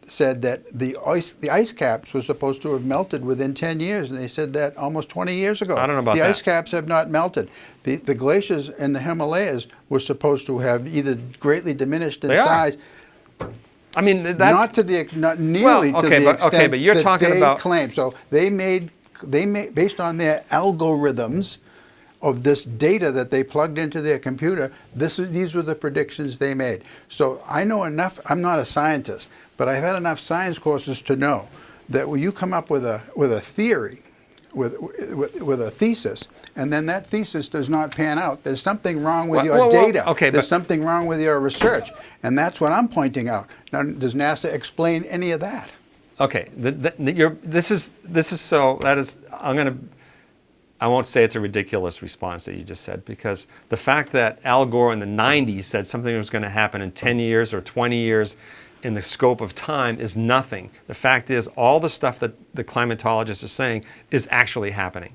[SPEAKER 1] said that the ice caps were supposed to have melted within 10 years, and they said that almost 20 years ago.
[SPEAKER 2] I don't know about that.
[SPEAKER 1] The ice caps have not melted. The glaciers in the Himalayas were supposed to have either greatly diminished in size.
[SPEAKER 2] Not nearly to the extent but you're
[SPEAKER 1] that
[SPEAKER 2] talking
[SPEAKER 1] they
[SPEAKER 2] about
[SPEAKER 1] claim. So they made based on their algorithms of this data that they plugged into their computer, these were the predictions they made. So I know enough. I'm not a scientist, but I've had enough science courses to know that when you come up with a theory, with a thesis, and then that thesis does not pan out. There's something wrong with
[SPEAKER 2] Well,
[SPEAKER 1] your
[SPEAKER 2] well,
[SPEAKER 1] data.
[SPEAKER 2] okay,
[SPEAKER 1] There's
[SPEAKER 2] but-
[SPEAKER 1] something wrong with your research, and that's what I'm pointing out. Now, does NASA explain any of that?
[SPEAKER 2] Okay, this is so that is I won't say it's a ridiculous response that you just said, because the fact that Al Gore in the 90s said something was going to happen in 10 years or 20 years in the scope of time is nothing. The fact is all the stuff that the climatologists are saying is actually happening.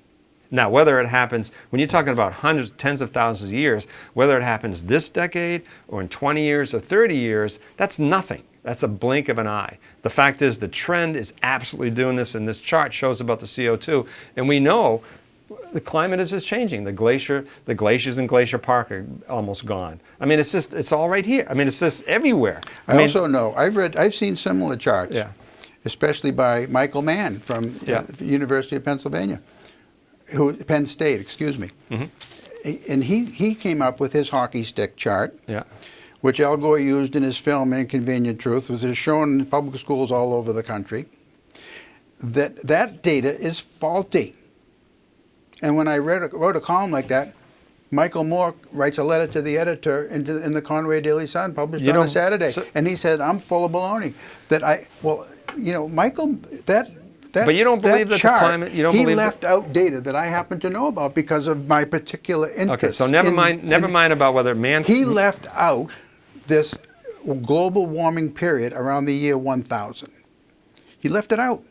[SPEAKER 2] Now, whether it happens, when you're talking about hundreds, tens of thousands of years, whether it happens this decade or in 20 years or 30 years, that's nothing. That's a blink of an eye. The fact is the trend is absolutely doing this, and this chart shows about the CO2. And we know the climate is just changing. The glaciers in Glacier Park are almost gone. I mean, it's all right here. I mean, it's just everywhere.
[SPEAKER 1] I
[SPEAKER 2] mean,
[SPEAKER 1] also know, I've seen similar charts,
[SPEAKER 2] Yeah.
[SPEAKER 1] especially by Michael Mann from the University of Pennsylvania, Penn State, excuse me. And he came up with his hockey stick chart,
[SPEAKER 2] Yeah.
[SPEAKER 1] which Al Gore used in his film Inconvenient Truth, which is shown in public schools all over the country. That data is faulty. And when I wrote a column like that, Michael Moore writes a letter to the editor in the Conway Daily Sun, published on a Saturday, and he said, "I'm full of baloney." Michael,
[SPEAKER 2] But you don't believe that the
[SPEAKER 1] chart,
[SPEAKER 2] climate- you don't
[SPEAKER 1] he
[SPEAKER 2] believe that-
[SPEAKER 1] left out data that I happen to know about because of my particular interest.
[SPEAKER 2] Okay, so never mind about whether man.
[SPEAKER 1] He left out this global warming period around the year 1000. He left it out.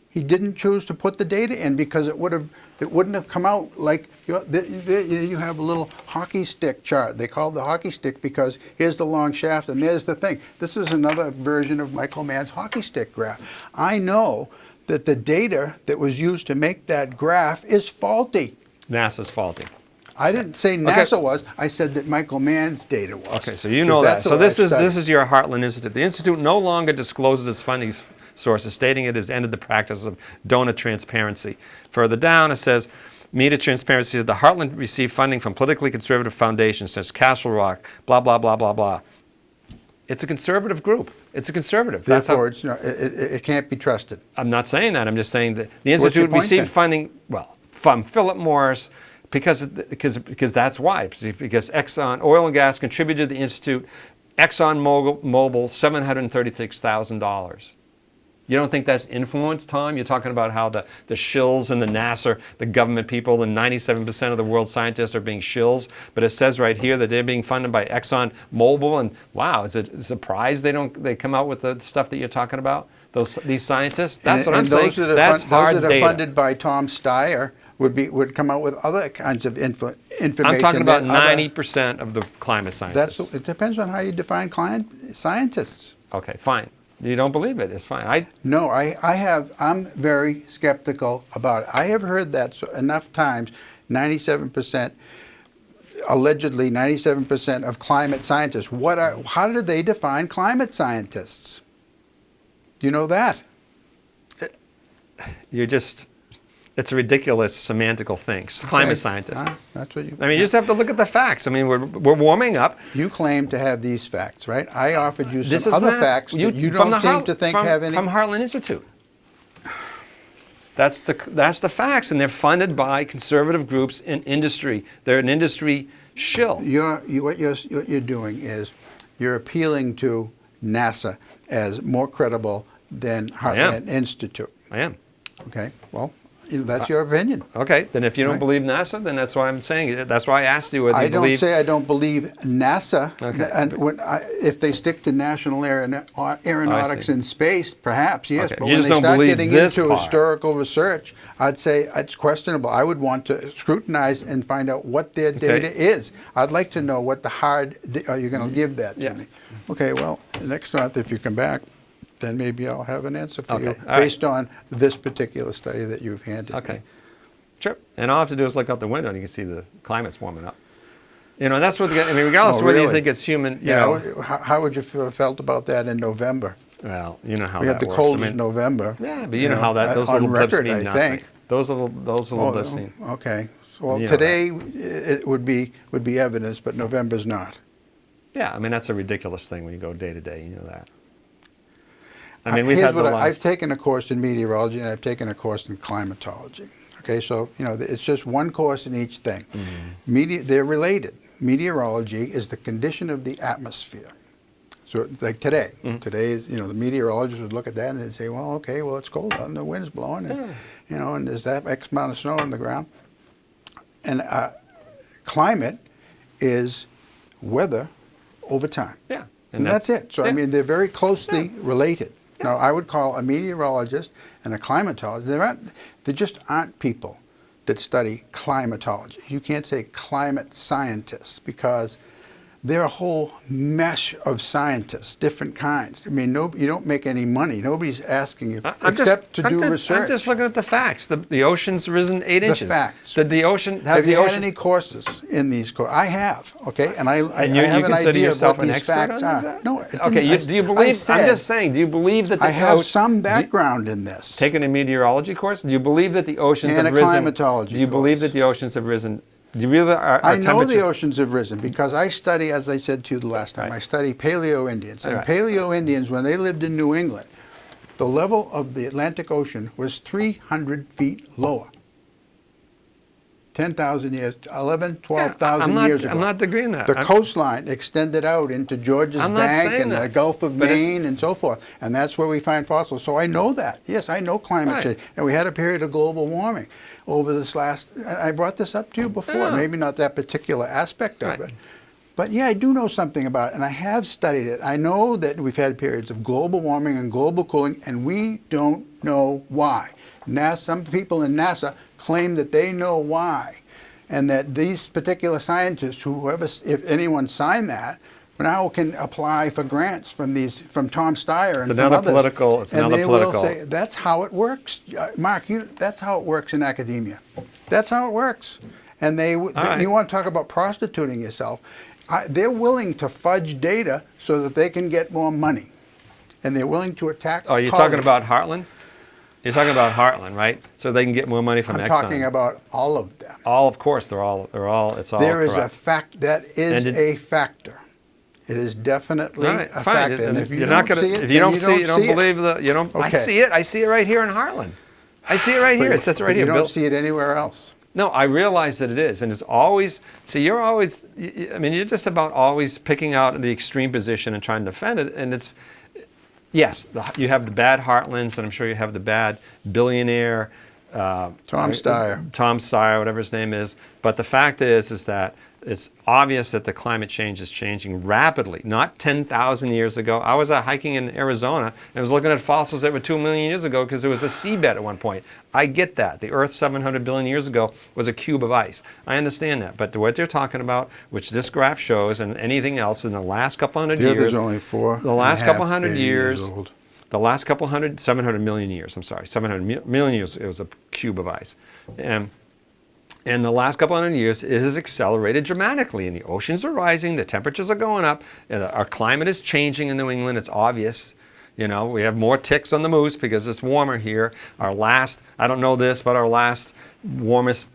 [SPEAKER 1] He didn't choose to put the data in because it wouldn't have come out like you have a little hockey stick chart. They call it the hockey stick because here's the long shaft and there's the thing. This is another version of Michael Mann's hockey stick graph. I know that the data that was used to make that graph is faulty.
[SPEAKER 2] NASA's faulty.
[SPEAKER 1] I didn't say NASA was. I said that Michael Mann's data was.
[SPEAKER 2] Okay, so you know that.
[SPEAKER 1] That's
[SPEAKER 2] So
[SPEAKER 1] what
[SPEAKER 2] this
[SPEAKER 1] I've
[SPEAKER 2] is
[SPEAKER 1] studied.
[SPEAKER 2] your Heartland Institute. The institute no longer discloses its funding sources, stating it has ended the practice of donor transparency. Further down, it says, media transparency. The Heartland received funding from politically conservative foundations such as Castle Rock, blah, blah, blah, blah, blah. It's a conservative group. It's a conservative.
[SPEAKER 1] Therefore, it can't be trusted.
[SPEAKER 2] I'm not saying that. I'm just saying that the
[SPEAKER 1] What's your
[SPEAKER 2] institute
[SPEAKER 1] point
[SPEAKER 2] received
[SPEAKER 1] then?
[SPEAKER 2] funding, from Philip Morris, because that's why. Because Exxon Oil and Gas contributed to the institute. Exxon Mobil $736,000. You don't think that's influence, Tom? You're talking about how the shills and the NASA, the government people, and 97% of the world scientists are being shills. But it says right here that they're being funded by Exxon Mobil, and wow, is it a surprise they come out with the stuff that you're talking about? These scientists? That's what I'm saying. That's hard
[SPEAKER 1] Those that
[SPEAKER 2] data.
[SPEAKER 1] are funded by Tom Steyer would come out with other kinds of information.
[SPEAKER 2] I'm talking about
[SPEAKER 1] that other-
[SPEAKER 2] 90% of the climate scientists.
[SPEAKER 1] It depends on how you define scientists.
[SPEAKER 2] Okay, fine. You don't believe it? It's fine.
[SPEAKER 1] No, I'm very skeptical about it. I have heard that enough times. 97%, allegedly 97% of climate scientists. How do they define climate scientists? You know that?
[SPEAKER 2] It's a ridiculous semantical thing. It's climate scientists.
[SPEAKER 1] That's what you.
[SPEAKER 2] I mean, you just have to look at the facts. I mean, we're warming up.
[SPEAKER 1] You claim to have these facts, right? I offered you
[SPEAKER 2] This
[SPEAKER 1] some
[SPEAKER 2] is
[SPEAKER 1] other
[SPEAKER 2] mass-
[SPEAKER 1] facts that you don't seem to think have any.
[SPEAKER 2] From Heartland Institute. That's the facts, and they're funded by conservative groups in industry. They're an industry shill.
[SPEAKER 1] What you're doing is you're appealing to NASA as more credible than Heartland Institute.
[SPEAKER 2] I am.
[SPEAKER 1] Okay, well, that's your opinion.
[SPEAKER 2] Okay, then if you don't
[SPEAKER 1] Right.
[SPEAKER 2] believe NASA, then that's why I'm saying it. That's why I asked you whether
[SPEAKER 1] I
[SPEAKER 2] you
[SPEAKER 1] don't
[SPEAKER 2] believe.
[SPEAKER 1] say I don't believe NASA.
[SPEAKER 2] Okay.
[SPEAKER 1] And if they stick to national aeronautics and space, perhaps, yes.
[SPEAKER 2] Okay.
[SPEAKER 1] But
[SPEAKER 2] You
[SPEAKER 1] when
[SPEAKER 2] just
[SPEAKER 1] they
[SPEAKER 2] don't
[SPEAKER 1] start
[SPEAKER 2] believe
[SPEAKER 1] getting
[SPEAKER 2] this
[SPEAKER 1] into
[SPEAKER 2] part.
[SPEAKER 1] historical research, I'd say it's questionable. I would want to scrutinize and find out what their data is. I'd like to know what the are you going to give that to
[SPEAKER 2] Yeah.
[SPEAKER 1] me? Okay, well, next month if you come back, then maybe I'll have an answer for you
[SPEAKER 2] Okay. All right.
[SPEAKER 1] based on this particular study that you've handed me.
[SPEAKER 2] Okay. Sure. And all I have to do is look out the window and you can see the climate's warming up. You know, and that's what, regardless
[SPEAKER 1] Oh,
[SPEAKER 2] of whether you
[SPEAKER 1] really?
[SPEAKER 2] think it's human, you
[SPEAKER 1] Yeah,
[SPEAKER 2] know.
[SPEAKER 1] how would you feel felt about that in November?
[SPEAKER 2] Well, you know how
[SPEAKER 1] We
[SPEAKER 2] that
[SPEAKER 1] had the
[SPEAKER 2] works.
[SPEAKER 1] coldest November.
[SPEAKER 2] Yeah, but you know how those
[SPEAKER 1] on
[SPEAKER 2] little blips
[SPEAKER 1] record,
[SPEAKER 2] mean
[SPEAKER 1] I
[SPEAKER 2] nothing.
[SPEAKER 1] think.
[SPEAKER 2] Those little blips mean.
[SPEAKER 1] Okay. Well,
[SPEAKER 2] You know
[SPEAKER 1] today it would be evidence, but November's not.
[SPEAKER 2] Yeah, I mean, that's a ridiculous thing when you go day to day. You know that. I mean, we've
[SPEAKER 1] Here's
[SPEAKER 2] had the
[SPEAKER 1] what
[SPEAKER 2] last.
[SPEAKER 1] I've taken a course in meteorology and I've taken a course in climatology. Okay, so it's just one course in each thing. They're related. Meteorology is the condition of the atmosphere. So like today, today is, the meteorologists would look at that and they'd say, well, okay, well, it's cold out and the wind's blowing, and and there's that X amount of snow on the ground. And climate is weather over time.
[SPEAKER 2] Yeah.
[SPEAKER 1] And that's it. So, I mean, they're very closely related. Now, I would call a meteorologist and a climatologist, they just aren't people that study climatology. You can't say climate scientists because they're a whole mesh of scientists, different kinds. I mean, you don't make any money. Nobody's asking you except to do research.
[SPEAKER 2] I'm just looking at the facts. The ocean's risen 8 inches.
[SPEAKER 1] The facts.
[SPEAKER 2] Did the ocean
[SPEAKER 1] have you had any courses in these courses? I have, okay? And I have an idea of what these facts are. No,
[SPEAKER 2] okay, do you believe, I'm just saying, do you believe that the
[SPEAKER 1] I have some background in this.
[SPEAKER 2] Taking a meteorology course? Do you believe that the oceans have risen?
[SPEAKER 1] And a climatology
[SPEAKER 2] Do you believe that the oceans have risen? Do you believe that our
[SPEAKER 1] I know
[SPEAKER 2] temperature?
[SPEAKER 1] the oceans have risen because I study, as I said to you the last time, I study Paleo-Indians. And
[SPEAKER 2] Right.
[SPEAKER 1] Paleo-Indians, when they lived in New England, the level of the Atlantic Ocean was 300 feet lower. 10,000 years, 11, 12,000 years ago.
[SPEAKER 2] I'm not agreeing that.
[SPEAKER 1] The coastline extended out into George's
[SPEAKER 2] I'm not
[SPEAKER 1] Bank
[SPEAKER 2] saying
[SPEAKER 1] and the
[SPEAKER 2] that.
[SPEAKER 1] Gulf of
[SPEAKER 2] But
[SPEAKER 1] Maine and so forth. And that's where we find fossils. So I know that. Yes, I know climate
[SPEAKER 2] Right.
[SPEAKER 1] change. And we had a period of global warming over this last, I brought this up to you before,
[SPEAKER 2] Yeah.
[SPEAKER 1] maybe not that particular aspect of
[SPEAKER 2] Right.
[SPEAKER 1] it. But yeah, I do know something about it, and I have studied it. I know that we've had periods of global warming and global cooling, and we don't know why. Some people in NASA claim that they know why, and that these particular scientists, if anyone signed that, now can apply for grants from Tom Steyer and
[SPEAKER 2] It's
[SPEAKER 1] from
[SPEAKER 2] another
[SPEAKER 1] others.
[SPEAKER 2] political. It's
[SPEAKER 1] And
[SPEAKER 2] another
[SPEAKER 1] they
[SPEAKER 2] political.
[SPEAKER 1] will say, that's how it works. Mark, that's how it works in academia. That's how it works. And
[SPEAKER 2] right.
[SPEAKER 1] you want to talk about prostituting yourself. They're willing to fudge data so that they can get more money. And they're willing to attack
[SPEAKER 2] Oh, you're
[SPEAKER 1] colleagues.
[SPEAKER 2] talking about Heartland? You're talking about Heartland, right? So they can get more money from
[SPEAKER 1] I'm
[SPEAKER 2] Exxon.
[SPEAKER 1] talking about all of them.
[SPEAKER 2] All, of course, it's all
[SPEAKER 1] There is a
[SPEAKER 2] corrupt.
[SPEAKER 1] fact, that is a factor. It is definitely
[SPEAKER 2] All right,
[SPEAKER 1] a
[SPEAKER 2] fine.
[SPEAKER 1] factor. And if you
[SPEAKER 2] You're
[SPEAKER 1] don't
[SPEAKER 2] not gonna,
[SPEAKER 1] see it,
[SPEAKER 2] if you
[SPEAKER 1] then
[SPEAKER 2] don't see it, you don't
[SPEAKER 1] see it.
[SPEAKER 2] believe I
[SPEAKER 1] Okay.
[SPEAKER 2] see it. I see it right here in Heartland. I see it right here. It says it right
[SPEAKER 1] You
[SPEAKER 2] here.
[SPEAKER 1] don't see it anywhere else.
[SPEAKER 2] No, I realize that it is, and it's always. See, you're always. I mean, you're just about always picking out the extreme position and trying to defend it. And it's, yes, you have the bad Heartlands, and I'm sure you have the bad billionaire.
[SPEAKER 1] Tom Steyer,
[SPEAKER 2] whatever his name is. But the fact is that it's obvious that the climate change is changing rapidly. Not 10,000 years ago. I was hiking in Arizona and was looking at fossils that were 2 million years ago because there was a seabed at one point. I get that. The Earth 700 billion years ago was a cube of ice. I understand that. But what they're talking about, which this graph shows, and anything else in the last couple hundred years.
[SPEAKER 1] There's only 4.
[SPEAKER 2] The last couple hundred years.
[SPEAKER 1] Old.
[SPEAKER 2] The last couple 700 million years, I'm sorry, 700 million years, it was a cube of ice. And the last couple hundred years, it has accelerated dramatically, and the oceans are rising, the temperatures are going up, and our climate is changing in New England, it's obvious. You know, we have more ticks on the moose because it's warmer here. Our last, I don't know this, but our last warmest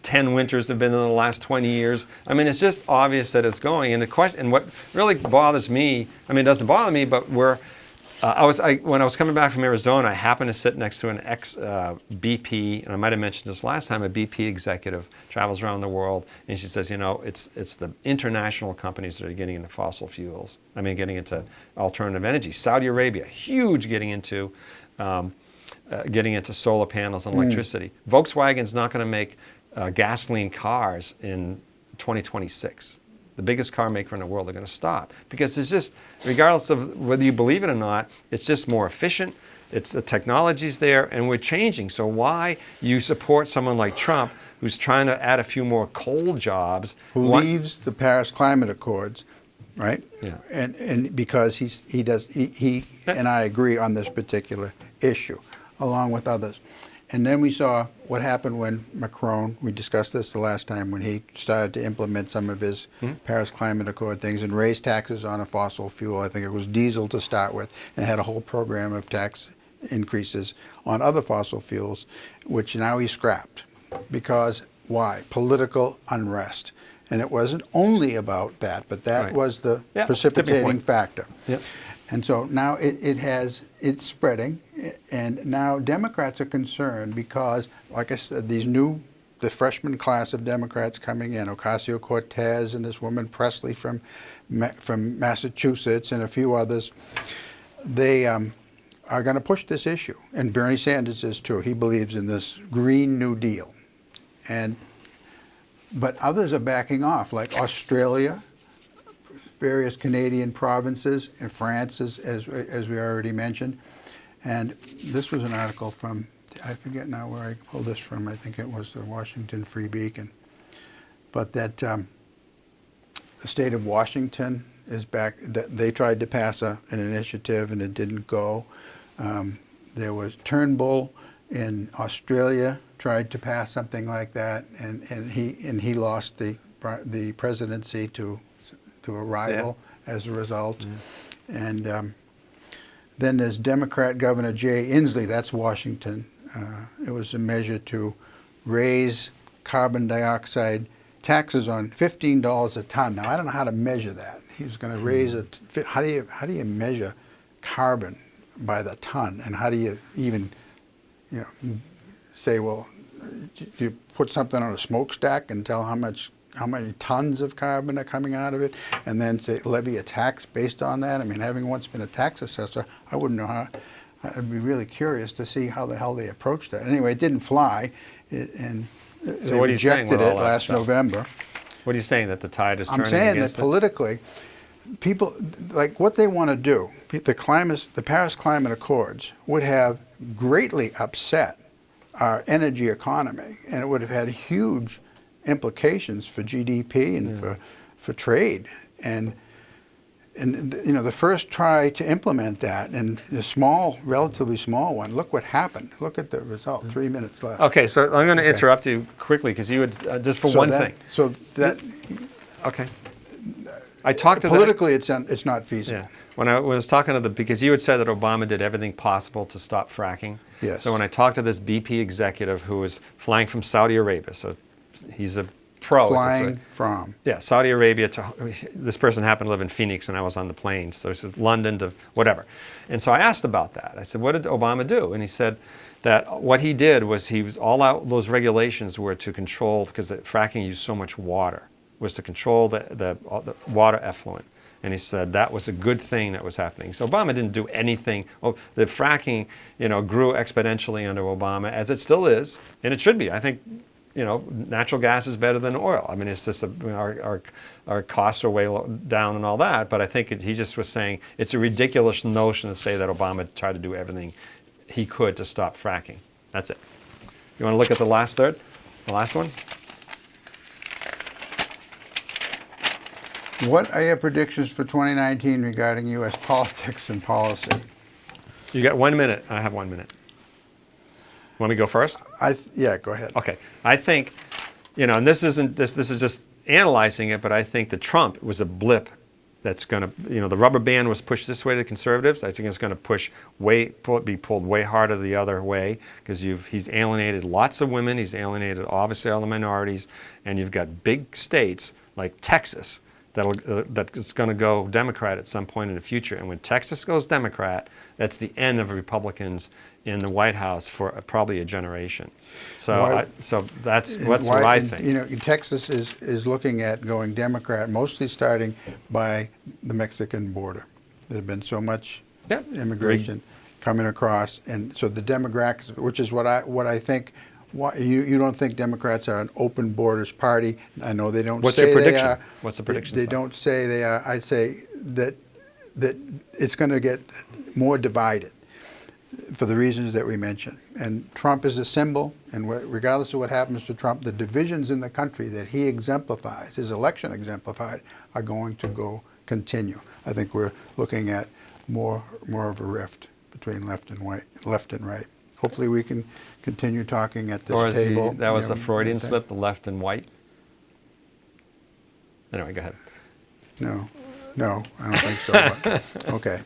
[SPEAKER 2] 10 winters have been in the last 20 years. I mean, it's just obvious that it's going. And the question, and what really bothers me, I mean, it doesn't bother me, but when I was coming back from Arizona, I happened to sit next to an ex-BP, and I might have mentioned this last time, a BP executive travels around the world, and she says, you know, it's the international companies that are getting into fossil fuels. I mean, getting into alternative energy. Saudi Arabia, huge getting into solar panels and electricity. Volkswagen's not going to make gasoline cars in 2026. The biggest car maker in the world, are going to stop because it's just, regardless of whether you believe it or not, it's just more efficient. It's the technology's there, and we're changing. So why you support someone like Trump, who's trying to add a few more coal jobs,
[SPEAKER 1] who leaves the Paris Climate Accords, right?
[SPEAKER 2] Yeah.
[SPEAKER 1] And because he and I agree on this particular issue, along with others. And then we saw what happened when Macron, we discussed this the last time, when he started to implement some of his Paris Climate Accord things and raise taxes on a fossil fuel. I think it was diesel to start with, and had a whole program of tax increases on other fossil fuels, which now he scrapped. Because why? Political unrest. And it wasn't only about that, but that
[SPEAKER 2] Right.
[SPEAKER 1] was the
[SPEAKER 2] Yeah, tipping
[SPEAKER 1] precipitating
[SPEAKER 2] point.
[SPEAKER 1] factor.
[SPEAKER 2] Yep.
[SPEAKER 1] And so now it's spreading, And now Democrats are concerned because, like I said, the freshman class of Democrats coming in, Ocasio-Cortez and this woman Presley from Massachusetts and a few others, they are going to push this issue. And Bernie Sanders is too. He believes in this Green New Deal. But others are backing off, like Australia, various Canadian provinces, and France, as we already mentioned. And this was an article from, I forget now where I pulled this from, I think it was the Washington Free Beacon, but that the state of Washington is back. They tried to pass an initiative and it didn't go. There was Turnbull in Australia tried to pass something like that, and he lost the presidency to a rival as a result. And then there's Democrat Governor Jay Inslee, that's Washington. It was a measure to raise carbon dioxide taxes on $15 a ton. Now I don't know how to measure that. He was going to raise it. How do you measure carbon by the ton? And how do you even say, well, do you put something on a smokestack and tell how many tons of carbon are coming out of it, and then to levy a tax based on that? I mean, having once been a tax assessor, I wouldn't know how. I'd be really curious to see how the hell they approached that. Anyway, it didn't fly, and they rejected it last November.
[SPEAKER 2] What are you saying, that the tide is turning
[SPEAKER 1] I'm saying
[SPEAKER 2] against
[SPEAKER 1] that politically, people, like what they want to do, the Paris Climate Accords would have greatly upset our energy economy, and it would have had huge implications for GDP and for trade. And the first try to implement that, and the relatively small one, look what happened. Look at the result. 3 minutes left.
[SPEAKER 2] Okay, so I'm going to interrupt you quickly because you would, just for one thing.
[SPEAKER 1] So that,
[SPEAKER 2] okay. I talked to
[SPEAKER 1] politically, it's not feasible.
[SPEAKER 2] Yeah. When I was talking to because you had said that Obama did everything possible to stop fracking.
[SPEAKER 1] Yes.
[SPEAKER 2] So when I talked to this BP executive who was flying from Saudi Arabia, so he's a pro.
[SPEAKER 1] Flying from.
[SPEAKER 2] Yeah, Saudi Arabia this person happened to live in Phoenix and I was on the plane, so he said London to whatever. And so I asked about that. I said, what did Obama do? And he said that what he did was all out those regulations were to control, because fracking used so much water, was to control the water effluent. And he said that was a good thing that was happening. So Obama didn't do anything. Well, the fracking, grew exponentially under Obama, as it still is, and it should be. I think, natural gas is better than oil. I mean, it's just our costs are way down and all that. But I think he just was saying it's a ridiculous notion to say that Obama tried to do everything he could to stop fracking. That's it. You want to look at the last third, the last one?
[SPEAKER 1] What are your predictions for 2019 regarding U.S. politics and policy?
[SPEAKER 2] You got 1 minute. I have 1 minute. Want me to go first?
[SPEAKER 1] Yeah, go ahead.
[SPEAKER 2] Okay. I think, and this is just analyzing it, but I think that Trump was a blip that's going to, the rubber band was pushed this way to conservatives. I think it's going to be pulled way harder the other way, because he's alienated lots of women. He's alienated obviously all the minorities, and you've got big states like Texas that's going to go Democrat at some point in the future. And when Texas goes Democrat, that's the end of Republicans in the White House for probably a generation. So, that's what I think.
[SPEAKER 1] Texas is looking at going Democrat, mostly starting by the Mexican border. There's been so much immigration coming across, and so the demographics, which is what I think. You don't think Democrats are an open borders party? I know they don't
[SPEAKER 2] What's
[SPEAKER 1] say
[SPEAKER 2] your prediction?
[SPEAKER 1] they are.
[SPEAKER 2] What's the prediction?
[SPEAKER 1] They don't say they are. I say that it's going to get more divided for the reasons that we mentioned. And Trump is a symbol, and regardless of what happens to Trump, the divisions in the country that he exemplifies, his election exemplified, are going to continue. I think we're looking at more of a rift between left and right. Hopefully we can continue talking at this table.
[SPEAKER 2] That was the Freudian slip, the left and white. Anyway, go ahead.
[SPEAKER 1] No, I don't think so. But, okay.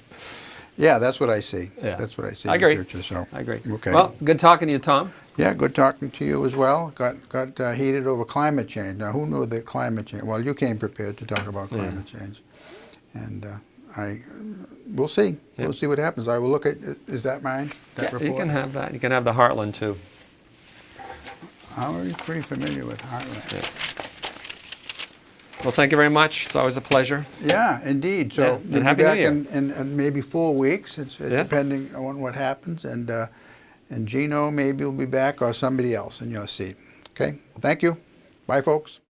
[SPEAKER 1] Yeah, that's what I see. Yeah. That's what I see
[SPEAKER 2] I agree.
[SPEAKER 1] in the future. So.
[SPEAKER 2] I agree.
[SPEAKER 1] Okay.
[SPEAKER 2] Well, good talking to you, Tom.
[SPEAKER 1] Yeah, good talking to you as well. Got heated over climate change. Now, who knew that climate change? Well, you came prepared to talk about climate change. And We'll see.
[SPEAKER 2] Yep.
[SPEAKER 1] We'll see what happens. I will look at, is that mine? That
[SPEAKER 2] Yeah,
[SPEAKER 1] report?
[SPEAKER 2] you can have that. You can have the Heartland too.
[SPEAKER 1] I'm already pretty familiar with Heartland.
[SPEAKER 2] Well, thank you very much. It's always a pleasure.
[SPEAKER 1] Yeah, indeed. So
[SPEAKER 2] Yeah, and
[SPEAKER 1] you'll be
[SPEAKER 2] Happy New
[SPEAKER 1] back
[SPEAKER 2] Year.
[SPEAKER 1] in maybe 4 weeks. It's
[SPEAKER 2] Yeah.
[SPEAKER 1] depending on what happens. And Gino maybe will be back or somebody else in your seat. Okay? Thank you. Bye, folks.